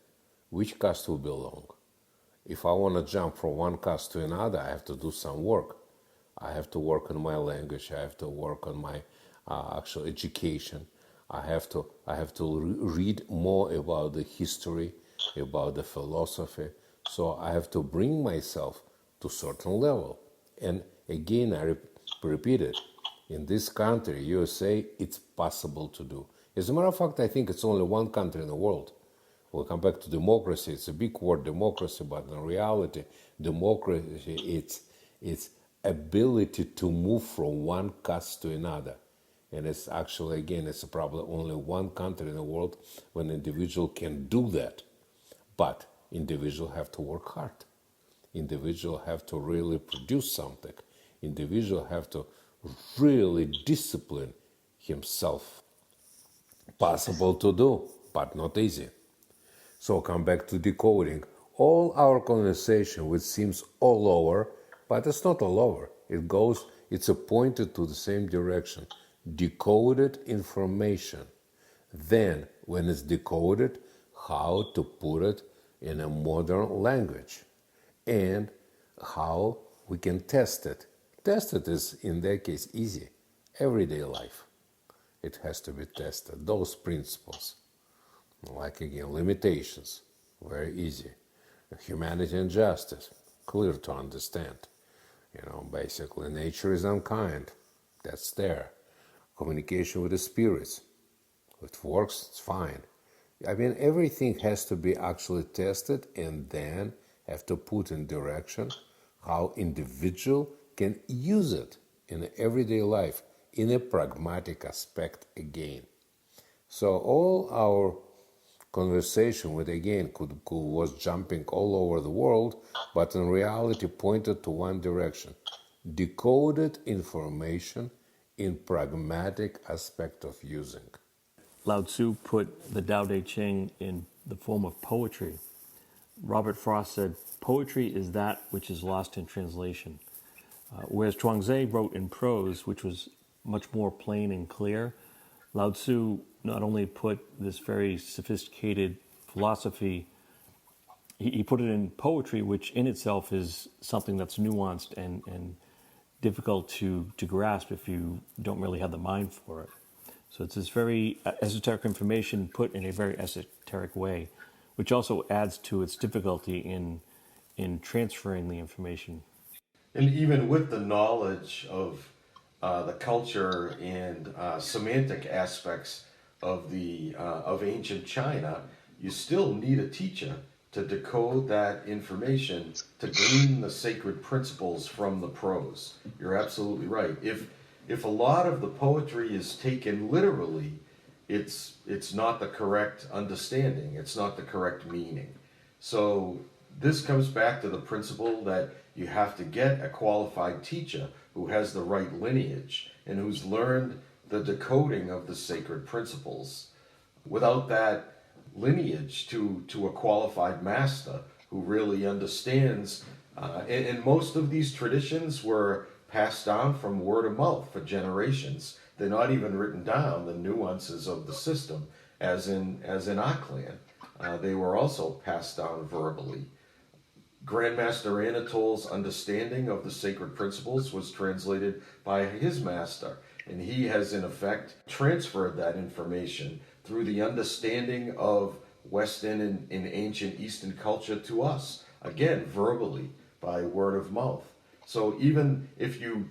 which caste we belong. If I want to jump from one caste to another, I have to do some work. I have to work on my language. I have to work on my actual education. I have to read more about the history, about the philosophy. So I have to bring myself to a certain level. And again, I repeat it. In this country, USA, it's possible to do. As a matter of fact, I think it's only one country in the world. We'll come back to democracy. It's a big word, democracy, but in reality, democracy, it's ability to move from one caste to another. And it's actually, again, it's probably only one country in the world when an individual can do that. But individual have to work hard. Individual have to really produce something. Individual have to really discipline himself. Possible to do, but not easy. So come back to decoding. All our conversation, which seems all over, but it's not all over. It's pointed to the same direction. Decoded information. Then, when it's decoded, how to put it in a modern language. And how we can test it. Test it is, in that case, easy. Everyday life. It has to be tested. Those principles. Like, again, limitations. Very easy. Humanity and justice. Clear to understand. Basically, nature is unkind. That's there. Communication with the spirits. If it works, it's fine. I mean, everything has to be actually tested and then have to put in direction how individual can use it in everyday life in a pragmatic aspect again. So all our conversation with again was jumping all over the world, but in reality pointed to one direction: decoded information in pragmatic aspect of using. Lao Tzu put the Tao Te Ching in the form of poetry. Robert Frost said, "Poetry is that which is lost in translation." Whereas Chuang-Tzu wrote in prose, which was much more plain and clear, Lao Tzu not only put this very sophisticated philosophy, he put it in poetry, which in itself is something that's nuanced and difficult to grasp if you don't really have the mind for it. So it's this very esoteric information put in a very esoteric way, which also adds to its difficulty in transferring the information. And even with the knowledge of the culture and semantic aspects of ancient China, you still need a teacher to decode that information, to glean the sacred principles from the prose. You're absolutely right. If a lot of the poetry is taken literally, it's not the correct understanding. It's not the correct meaning. So this comes back to the principle that you have to get a qualified teacher who has the right lineage and who's learned the decoding of the sacred principles. Without that lineage to a qualified master who really understands, and most of these traditions were passed down from word of mouth for generations. They're not even written down, the nuances of the system, as in our clan. They were also passed down verbally. Grandmaster Anatol's understanding of the sacred principles was translated by his master, and he has in effect transferred that information through the understanding of Western and ancient Eastern culture to us, again, verbally, by word of mouth. So even if you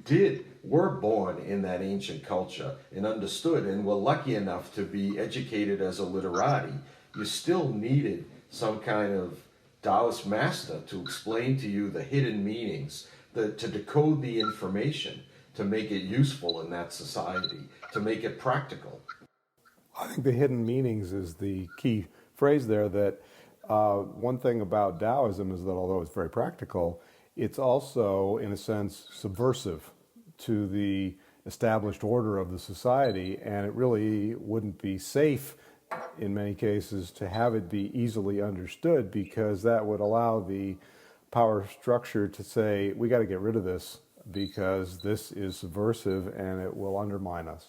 were born in that ancient culture and understood and were lucky enough to be educated as a literati, you still needed some kind of Taoist master to explain to you the hidden meanings, to decode the information, to make it useful in that society, to make it practical. I think the hidden meanings is the key phrase there. That one thing about Taoism is that although it's very practical, it's also, in a sense, subversive to the established order of the society, and it really wouldn't be safe in many cases to have it be easily understood, because that would allow the power structure to say, we got to get rid of this because this is subversive and it will undermine us.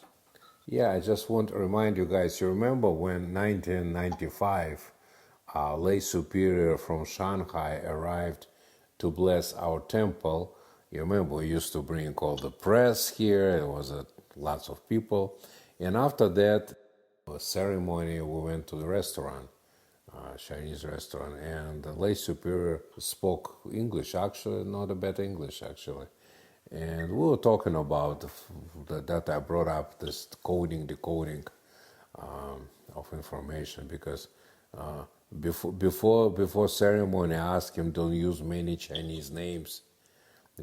Yeah, I just want to remind you guys, you remember when 1995, lay superior from Shanghai arrived to bless our temple. You remember we used to bring all the press here, there was lots of people. And after that ceremony, we went to the restaurant, Chinese restaurant, and the lay superior spoke English, actually, not a bad English, actually. And we were talking about that I brought up this decoding of information, because before ceremony I asked him don't use many Chinese names,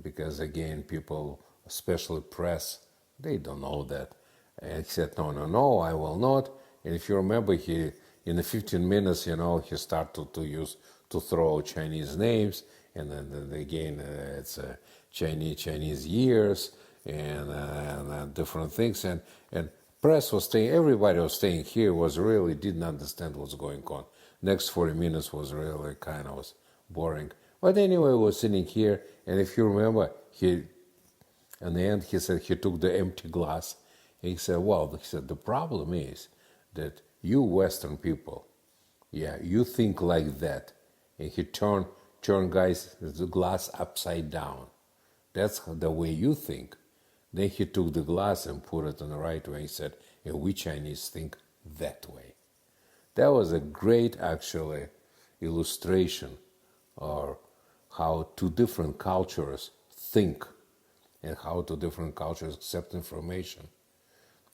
because again people, especially press, they don't know that. And he said, no, I will not. And if you remember, he in the 15 minutes, he started to throw Chinese names, and then again it's Chinese years and different things, and press was staying, everybody was staying here, really didn't understand what's going on. Next 40 minutes was really kind of boring. But anyway, we were sitting here, and if you remember, in the end he said he took the empty glass, and he said, the problem is that you Western people, you think like that. And he turned guys the glass upside down. That's the way you think. Then he took the glass and put it in the right way. He said, and we Chinese think that way. That was a great, actually, illustration of how two different cultures think and how two different cultures accept information.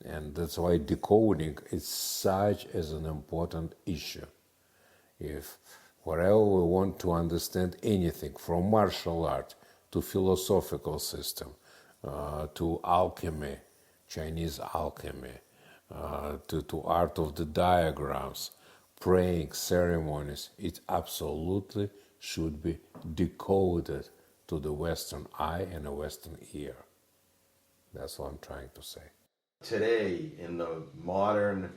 And that's why decoding is such as an important issue. If wherever we want to understand anything, from martial art to philosophical system, to alchemy, Chinese alchemy, to art of the diagrams, praying ceremonies, it absolutely should be decoded to the Western eye and a Western ear. That's what I'm trying to say. Today, in the modern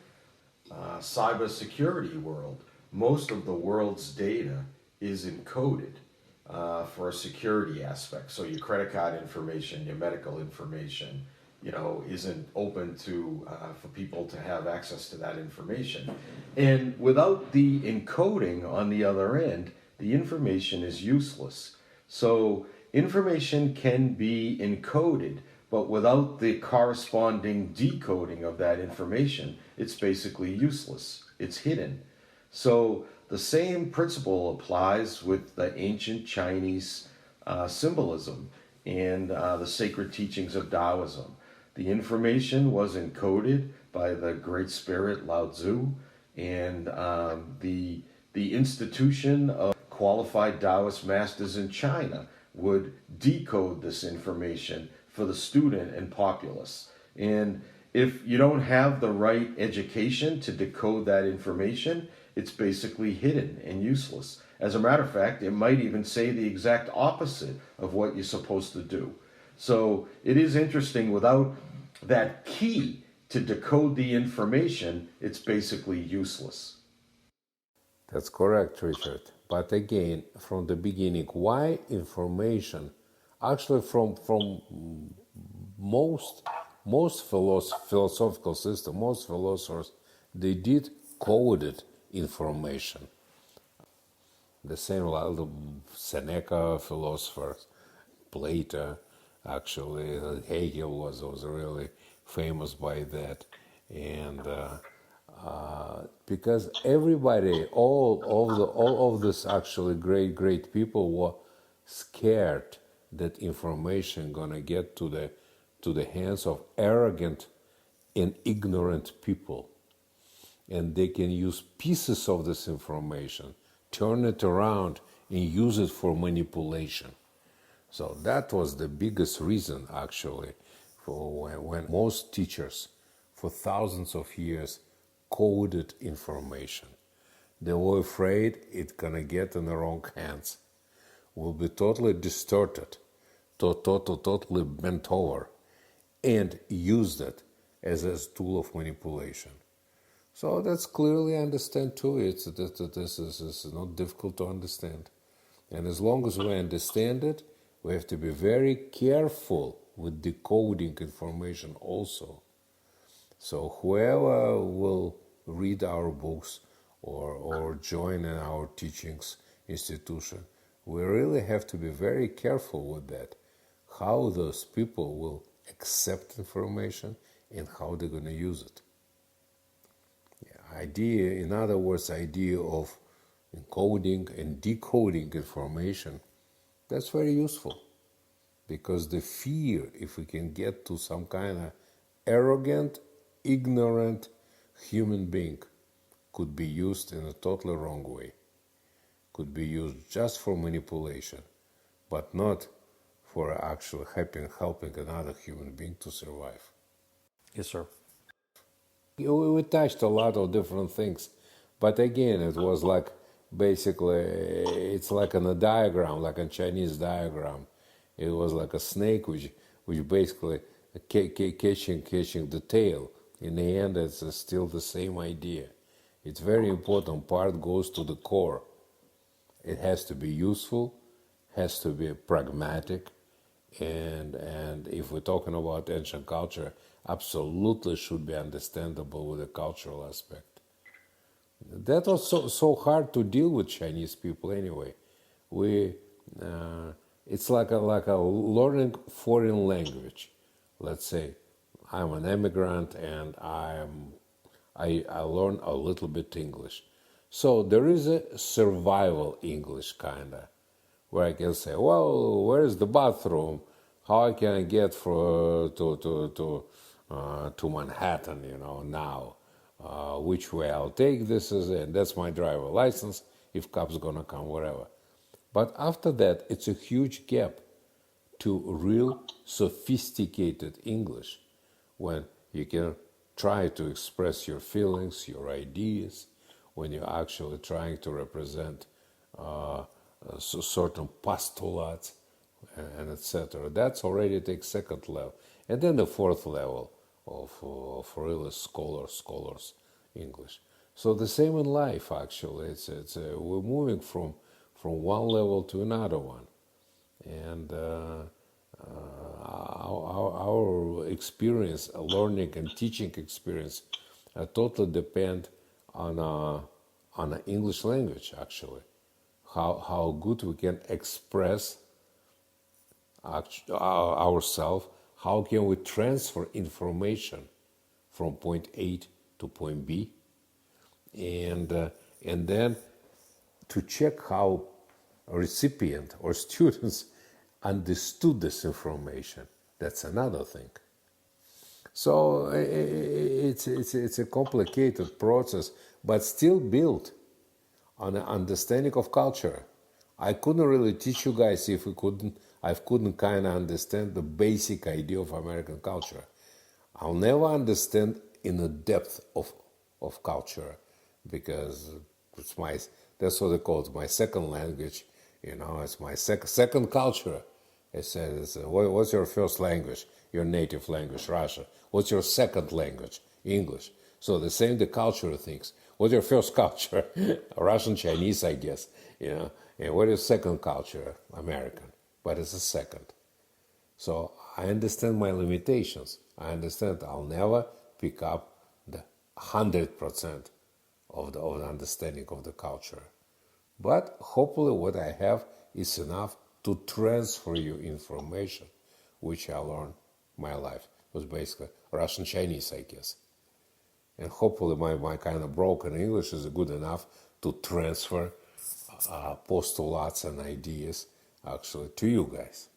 cybersecurity world, most of the world's data is encoded for a security aspect. So your credit card information, your medical information, isn't open to for people to have access to that information. And without the encoding on the other end, the information is useless. So information can be encoded, but without the corresponding decoding of that information, it's basically useless. It's hidden. So the same principle applies with the ancient Chinese symbolism and the sacred teachings of Taoism. The information was encoded by the great spirit Lao Tzu, and the institution of qualified Taoist masters in China would decode this information for the student and populace. And if you don't have the right education to decode that information, it's basically hidden and useless. As a matter of fact, it might even say the exact opposite of what you're supposed to do. So it is interesting, without that key to decode the information, it's basically useless. That's correct, Richard. But again, from the beginning, why information? Actually, from most philosophical systems, most philosophers, they did coded information. The same like the Seneca philosophers, Plato, actually, Hegel was really famous by that, and because everybody, all of this actually great people were scared that information gonna get to the hands of arrogant and ignorant people, and they can use pieces of this information, turn it around, and use it for manipulation. So that was the biggest reason, actually, for when most teachers for thousands of years coded information. They were afraid it's gonna get in the wrong hands, will be totally distorted, totally bent over, and used it as a tool of manipulation. So that's clearly understand too. This is not difficult to understand. And as long as we understand it, we have to be very careful with decoding information also. So whoever will read our books or join in our teachings institution, we really have to be very careful with that, how those people will accept information and how they're going to use it. In other words, idea of encoding and decoding information, that's very useful, because the fear, if we can get to some kind of arrogant, ignorant human being, could be used in a totally wrong way, could be used just for manipulation, but not for actually helping another human being to survive. Yes, sir. We touched a lot of different things, but again, it was like basically, it's like in a diagram, like a Chinese diagram. It was like a snake which basically catching the tail. In the end, it's still the same idea. It's very important part goes to the core. It has to be useful, has to be pragmatic, and if we're talking about ancient culture, absolutely should be understandable with the cultural aspect. That was so hard to deal with Chinese people anyway. It's like a learning foreign language. Let's say I'm an immigrant and I learn a little bit English. So there is a survival English kinda, where I can say, well, where is the bathroom? How I can get to to Manhattan, now. Which way I'll take this is it. That's my driver license, if cops gonna come, whatever. But after that, it's a huge gap to real sophisticated English when you can try to express your feelings, your ideas, when you're actually trying to represent certain postulates and etc. That's already takes second level. And then the fourth level of really scholars English. So the same in life, actually. It's we're moving from one level to another one. And our experience, learning and teaching experience, totally depend on the English language, actually. How good we can express ourselves, how can we transfer information from point A to point B, and then to check how a recipient or students understood this information. That's another thing. So it's a complicated process, but still built on an understanding of culture. I couldn't really teach you guys if I couldn't kind of understand the basic idea of American culture. I'll never understand in the depth of culture, because that's what they call it, my second language. It's my second culture. It says, what's your first language? Your native language, Russia. What's your second language? English. So the same, the culture things. What's your first culture? Russian, Chinese, I guess. And what is second culture? American. But it's a second. So I understand my limitations. I understand I'll never pick up the 100% of the understanding of the culture. But hopefully what I have is enough to transfer you information, which I learned my life. It was basically Russian Chinese, I guess. And hopefully my kind of broken English is good enough to transfer postulates and ideas actually to you guys.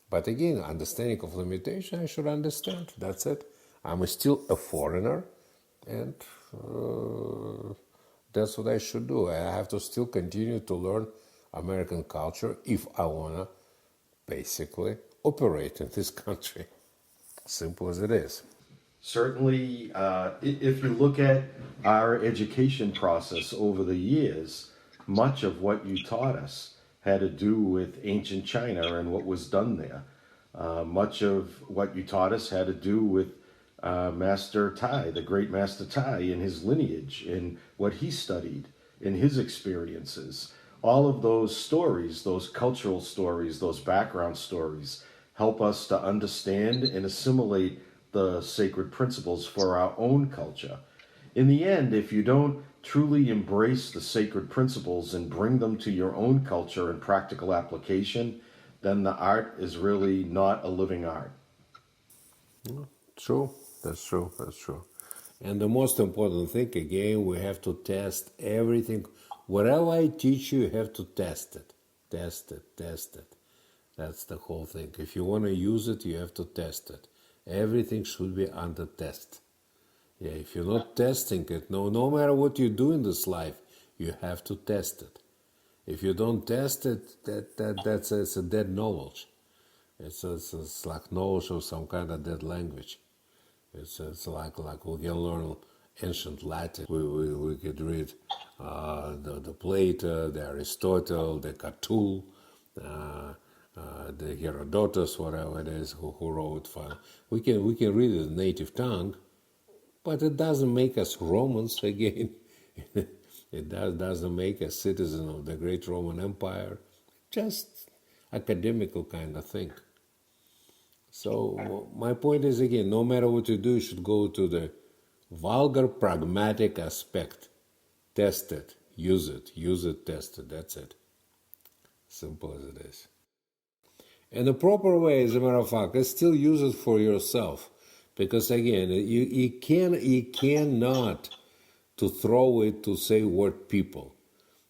But again, understanding of limitation, I should understand. That's it. I'm still a foreigner, and that's what I should do. I have to still continue to learn American culture if I want to basically operate in this country. Simple as it is. Certainly, if you look at our education process over the years, much of what you taught us had to do with ancient China and what was done there. Much of what you taught us had to do with Master Tai, the great Master Tai, and his lineage, and what he studied, and his experiences. All of those stories, those cultural stories, those background stories, help us to understand and assimilate the sacred principles for our own culture. In the end, if you don't truly embrace the sacred principles and bring them to your own culture and practical application, then the art is really not a living art. True. That's true. And the most important thing, again, we have to test everything. Whatever I teach you, you have to test it. Test it. That's the whole thing. If you want to use it, you have to test it. Everything should be under test. Yeah, if you're not testing it, no matter what you do in this life, you have to test it. If you don't test it, it's a dead knowledge. It's like knowledge of some kind of dead language. It's like we can learn ancient Latin. We could read the Plato, the Aristotle, the Catull, the Herodotus, whatever it is, who wrote file. We can read it in native tongue, but it doesn't make us Romans again. It doesn't make us citizens of the great Roman Empire. Just academical kind of thing. So my point is, again, no matter what you do, you should go to the vulgar, pragmatic aspect. Test it, use it, test it, that's it. Simple as it is. And the proper way, as a matter of fact, is still use it for yourself. Because again, you cannot to throw it to say word people.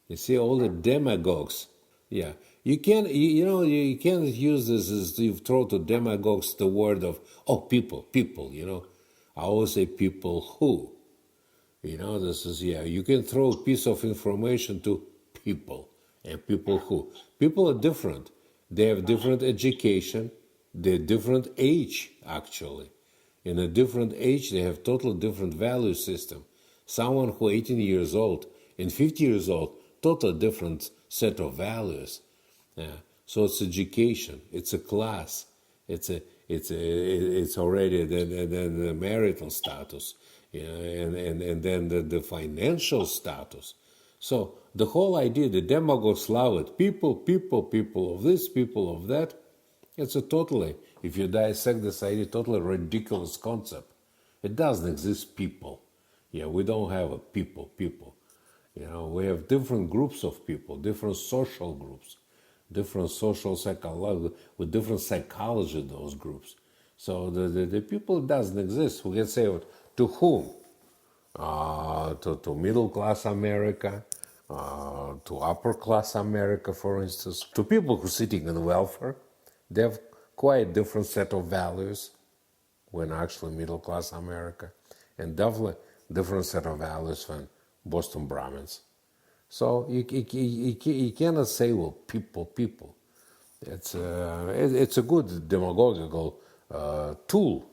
You see, all the demagogues, yeah. You can't use this as you throw to demagogues the word of, people, I always say people who. This is, you can throw a piece of information to people and people who. People are different. They have different education. They're different age, actually. In a different age, they have totally different value system. Someone who 18 years old and 50 years old, totally different set of values. So it's education. It's a class. It's already the marital status, and then the financial status. So the whole idea, the demagogues love it. People of this, people of that. It's a totally, if you dissect this idea, totally ridiculous concept. It doesn't exist, people. We don't have a people. We have different groups of people, different social groups, different social psychology, with different psychology, those groups. So the people doesn't exist. We can say, to whom? To middle class America, to upper class America, for instance, to people who are sitting in welfare. They have quite different set of values when actually middle class America, and definitely different set of values when Boston Brahmins. So you cannot say, well, people. It's a good demagogical tool,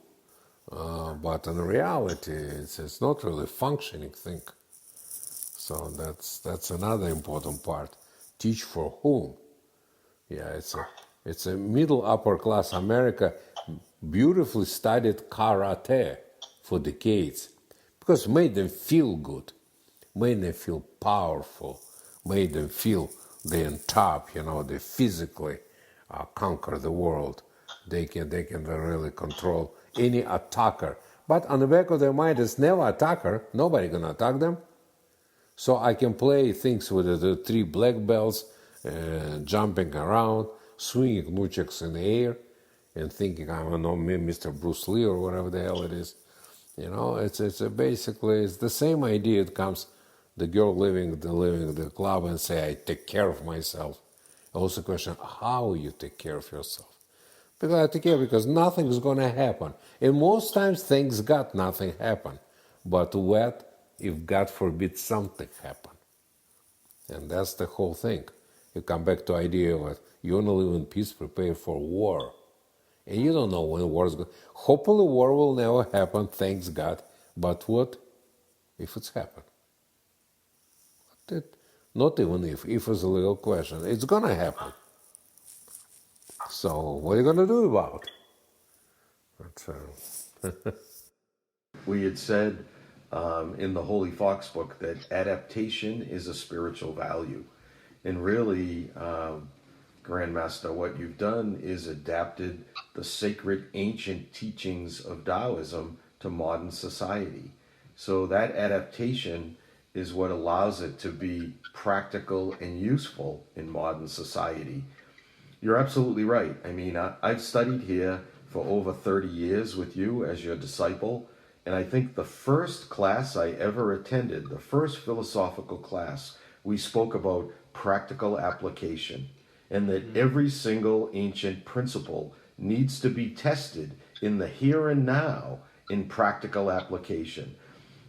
but in reality, it's not really a functioning thing. So that's another important part. Teach for whom? It's a middle upper class America beautifully studied karate for decades because it made them feel good, made them feel powerful, made them feel they're on top, they physically conquer the world. They can really control any attacker. But on the back of their mind, it's never attacker. Nobody gonna attack them. So I can play things with the 3 black belts, jumping around, swinging nunchucks in the air, and thinking I'm Mr. Bruce Lee or whatever the hell it is. It's basically it's the same idea. It comes, the girl leaving the club and say, I take care of myself. Also question, how you take care of yourself? Because I take care because nothing is going to happen. And most times, thanks God, nothing happen. But what if God forbid something happen? And that's the whole thing. You come back to idea of you want to live in peace, prepare for war. And you don't know when war is going. Hopefully war will never happen, thanks God. But what if it's happened? Not even if is a legal question. It's going to happen. So what are you going to do about it? We had said in the Holy Fox book that adaptation is a spiritual value. And really, Grandmaster, what you've done is adapted the sacred ancient teachings of Taoism to modern society. So that adaptation is what allows it to be practical and useful in modern society. You're absolutely right. I mean, I've studied here for over 30 years with you as your disciple, and I think the first class I ever attended, the first philosophical class, we spoke about practical application, and that every single ancient principle needs to be tested in the here and now in practical application.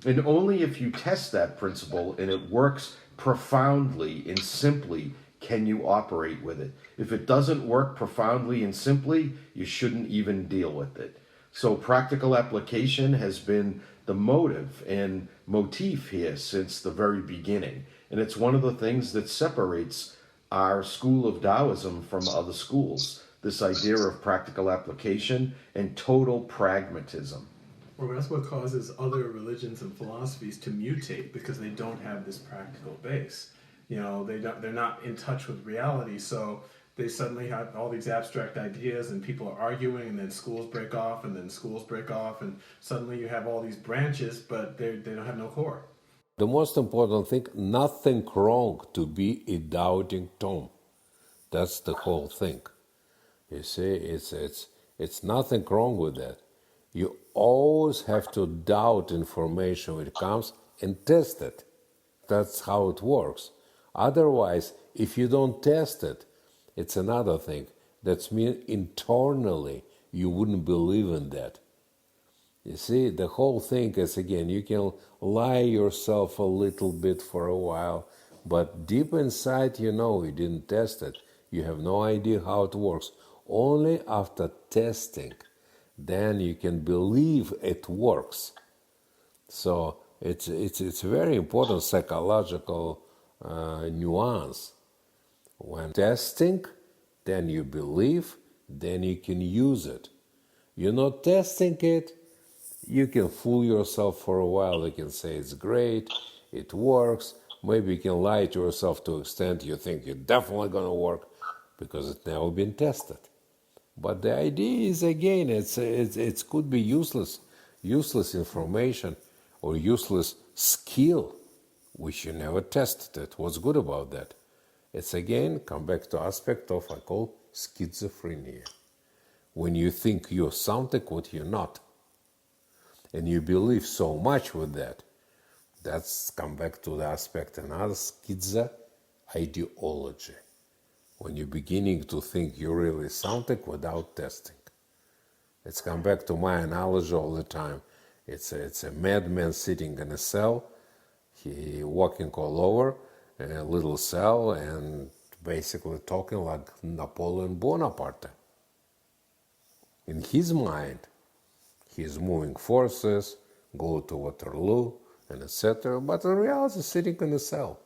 And only if you test that principle and it works profoundly and simply can you operate with it. If it doesn't work profoundly and simply, you shouldn't even deal with it. So practical application has been the motive and motif here since the very beginning. And it's one of the things that separates our school of Taoism from other schools, this idea of practical application and total pragmatism. Well, that's what causes other religions and philosophies to mutate, because they don't have this practical base. They're not in touch with reality, so they suddenly have all these abstract ideas and people are arguing, and then schools break off, and then schools break off, and suddenly you have all these branches, but they don't have no core. The most important thing, nothing wrong to be a doubting Tom. That's the whole thing. You see, it's nothing wrong with that. You always have to doubt information when it comes and test it. That's how it works. Otherwise, if you don't test it, it's another thing. That means internally you wouldn't believe in that. You see, the whole thing is, again, you can lie yourself a little bit for a while, but deep inside, you know, you didn't test it. You have no idea how it works. Only after testing, then you can believe it works. So it's a very important psychological nuance. When testing, then you believe, then you can use it. You're not testing it, you can fool yourself for a while. You can say it's great, it works. Maybe you can lie to yourself to an extent you think it's definitely going to work because it's never been tested. But the idea is, again, it could be useless information or useless skill, which you never tested it. What's good about that? It's, again, come back to aspect of, I call, schizophrenia. When you think you're something what you're not, and you believe so much with that, that's come back to the aspect, another schizo ideology. When you're beginning to think you're really something without testing. It's come back to my analogy all the time. It's a madman sitting in a cell, he walking all over a little cell and basically talking like Napoleon Bonaparte. In his mind, he's moving forces, go to Waterloo, and etc. But in reality, sitting in a cell.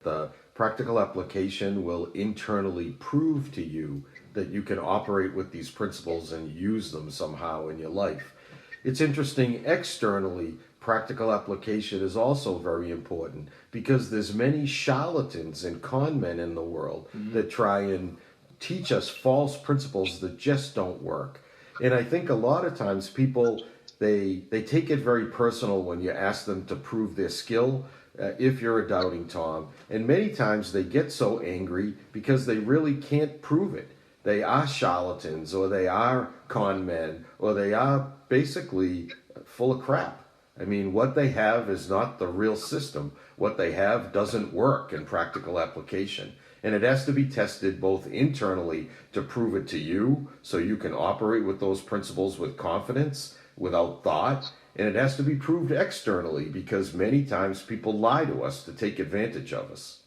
The practical application will internally prove to you that you can operate with these principles and use them somehow in your life. It's interesting, externally, practical application is also very important because there's many charlatans and con men in the world that try and teach us false principles that just don't work. And I think a lot of times people, they take it very personal when you ask them to prove their skill, if you're a doubting Tom. And many times they get so angry because they really can't prove it. They are charlatans, or they are con men, or they are basically full of crap. I mean, what they have is not the real system. What they have doesn't work in practical application. And it has to be tested both internally to prove it to you so you can operate with those principles with confidence, without thought. And it has to be proved externally because many times people lie to us to take advantage of us.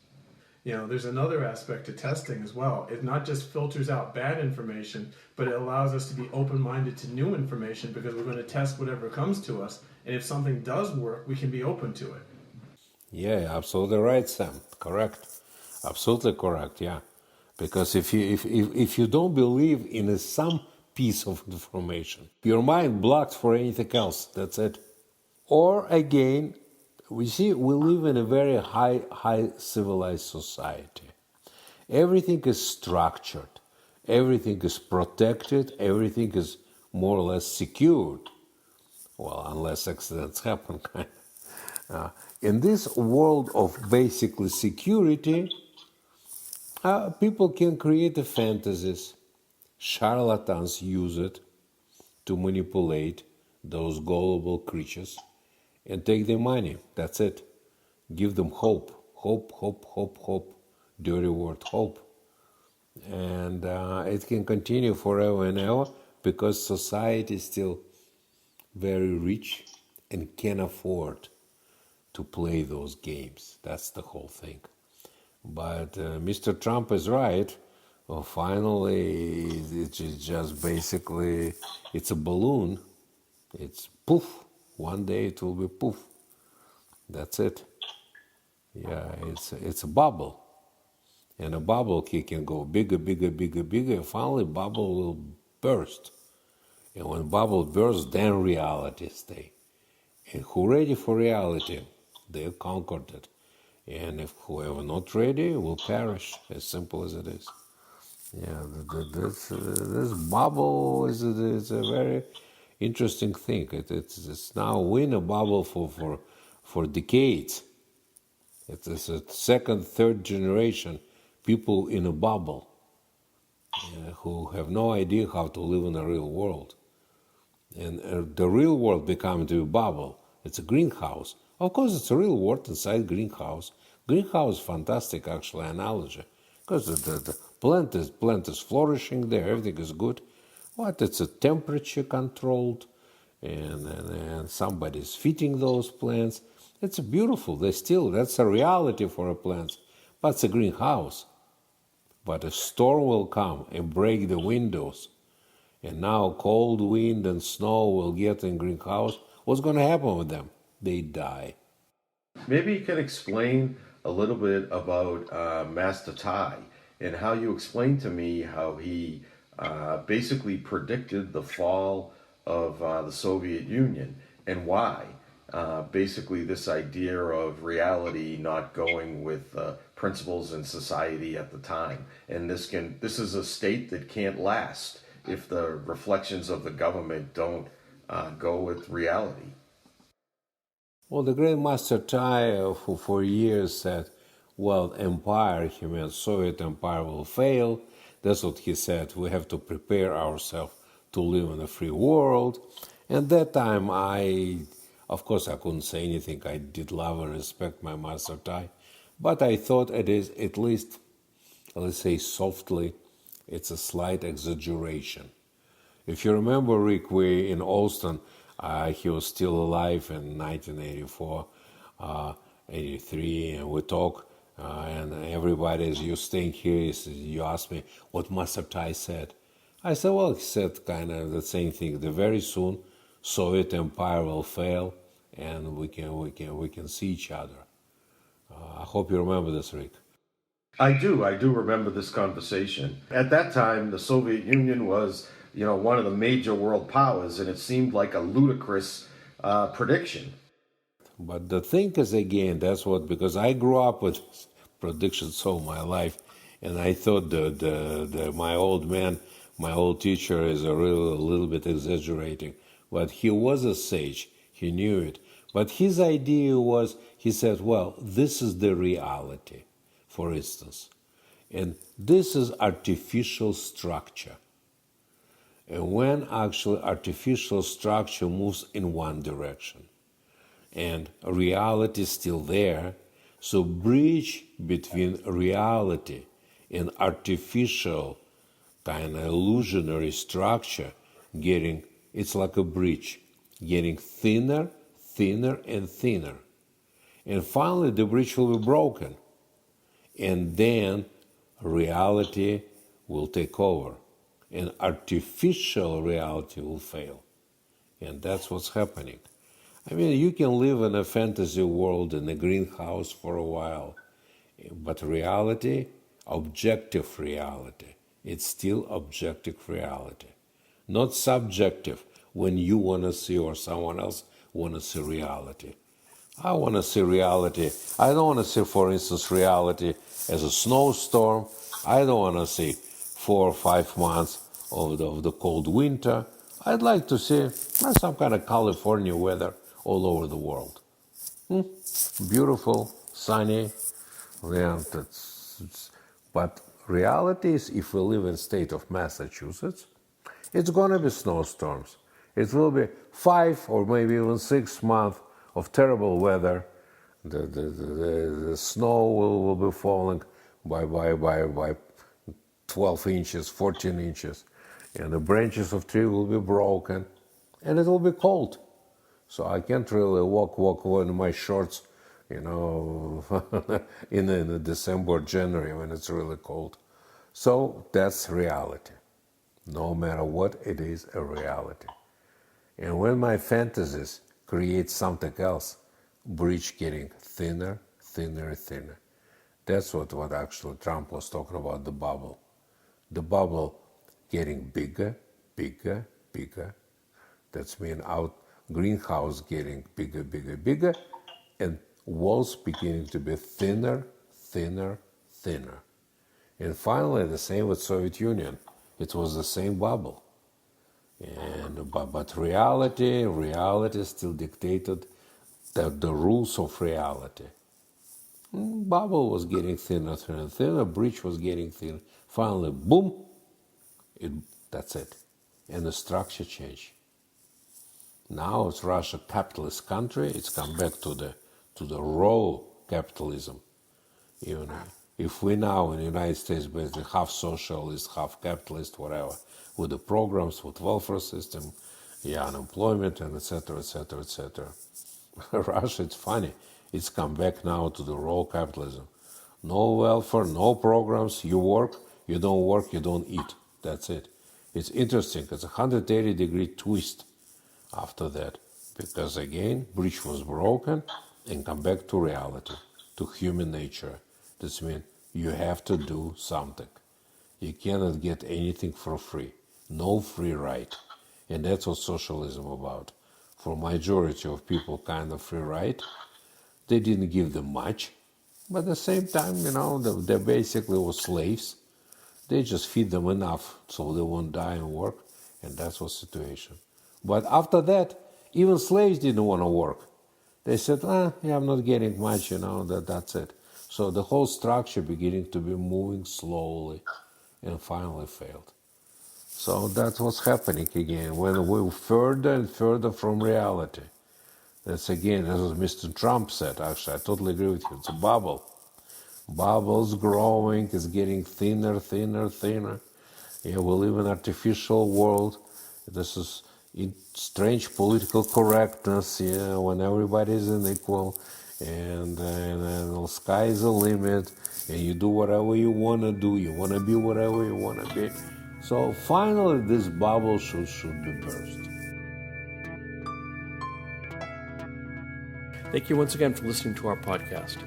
You know, there's another aspect to testing as well. It not just filters out bad information, but it allows us to be open-minded to new information because we're going to test whatever comes to us. And if something does work, we can be open to it. Yeah, absolutely right, Sam. Correct. Absolutely correct, yeah. Because if you don't believe in some piece of information, your mind blocks for anything else. That's it. Or again, we live in a very high civilized society. Everything is structured. Everything is protected. Everything is more or less secured. Well, unless accidents happen. In this world of basically security, people can create fantasies. Charlatans use it to manipulate those gullible creatures and take their money. That's it. Give them hope. Hope, hope, hope, hope. Dirty word, hope. And it can continue forever and ever because society is still very rich and can afford to play those games. That's the whole thing. But Mr. Trump is right. Well, finally, it's just basically, it's a balloon. It's poof. One day it will be poof. That's it. Yeah, it's a bubble. And a bubble can go bigger, bigger, bigger, bigger. And finally, bubble will burst. And when bubble bursts, then reality stays. And who ready for reality, they've conquered it. And if whoever not ready will perish, as simple as it is. Yeah, this bubble is a very interesting thing. It's now in a bubble for decades. It's a second, third generation people in a bubble who have no idea how to live in the real world. And the real world becomes a bubble. It's a greenhouse. Of course, it's a real world inside greenhouse. Greenhouse, fantastic actually analogy, because the plant is flourishing there. Everything is good. What? It's a temperature controlled. and somebody's feeding those plants. It's beautiful. That's a reality for a plant. But it's a greenhouse. But a storm will come and break the windows. And now cold wind and snow will get in greenhouse. What's going to happen with them? They die. Maybe you can explain a little bit about Master Tai and how you explained to me how he basically predicted the fall of the Soviet Union and why. Basically, this idea of reality not going with principles in society at the time, and this is a state that can't last if the reflections of the government don't go with reality. Well, the great Master Tai, who for years said, well, empire, he meant Soviet empire will fail. That's what he said. We have to prepare ourselves to live in a free world. And that time, of course, I couldn't say anything. I did love and respect my Master Tai. But I thought it is, at least, let's say softly, it's a slight exaggeration. If you remember Rick Way in Austin, he was still alive in 1984, 83, and we talk, and everybody, as you staying here, you ask me what Master Tai said. I said, well, he said kind of the same thing. That very soon, Soviet Empire will fail, and we can see each other. I hope you remember this, Rick. I do remember this conversation. At that time, the Soviet Union was, one of the major world powers, and it seemed like a ludicrous prediction. But the thing is, again, that's what, because I grew up with predictions all my life, and I thought my old man, my old teacher is a little bit exaggerating, but he was a sage, he knew it. But his idea was, he said, well, this is the reality, for instance, and this is artificial structure. And when actually artificial structure moves in one direction, and reality is still there, so bridge between reality and artificial kind of illusionary structure it's like a bridge, getting thinner, thinner, and thinner. And finally the bridge will be broken. And then reality will take over. And artificial reality will fail. And that's what's happening. I mean, you can live in a fantasy world in a greenhouse for a while, but reality, objective reality, it's still objective reality. Not subjective when you want to see or someone else want to see reality. I want to see reality. I don't want to see, for instance, reality as a snowstorm. I don't want to see 4 or 5 months of the cold winter. I'd like to see some kind of California weather all over the world. Beautiful, sunny. Yeah, but reality is, if we live in the state of Massachusetts, it's going to be snowstorms. It will be 5 or maybe even 6 months of terrible weather. The snow will be falling by 12 inches, 14 inches, and the branches of tree will be broken, and it will be cold. So I can't really walk in my shorts, in December, January when it's really cold. So that's reality. No matter what, it is a reality. And when my fantasies create something else, bridge getting thinner, thinner, thinner. That's what actually Trump was talking about, the bubble. The bubble getting bigger, bigger, bigger. That's mean greenhouse getting bigger, bigger, bigger, and walls beginning to be thinner, thinner, thinner. And finally, the same with Soviet Union. It was the same bubble. But reality still dictated the rules of reality. Bubble was getting thinner, thinner, thinner. Bridge was getting thin. Finally, boom! That's it. And the structure changed. Now it's Russia, capitalist country. It's come back to the raw capitalism. If we now in the United States basically half socialist, half capitalist, whatever, with the programs, with welfare system, unemployment, and etc., etc., etc. Russia, it's funny. It's come back now to the raw capitalism. No welfare, no programs. You work, you don't work, you don't eat. That's it. It's interesting. It's a 180-degree twist after that. Because again, bridge was broken and come back to reality, to human nature. This means you have to do something. You cannot get anything for free. No free ride. And that's what socialism about. For majority of people, kind of free ride. They didn't give them much. But at the same time, they basically were slaves. They just feed them enough so they won't die and work. And that's the situation. But after that, even slaves didn't want to work. They said, I'm not getting much, that's it. So the whole structure beginning to be moving slowly and finally failed. So that's what's happening again, when we're further and further from reality. That's again, as Mr. Trump said, actually, I totally agree with you. It's a bubble. Bubble's growing, it's getting thinner, thinner, thinner. Yeah, we live in an artificial world. This is strange political correctness, when everybody is unequal, and the sky is the limit, and you do whatever you want to do, you want to be whatever you want to be. So finally, this bubble should be burst. Thank you once again for listening to our podcast.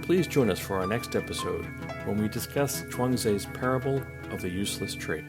Please join us for our next episode when we discuss Chuang Tzu's parable of the useless tree.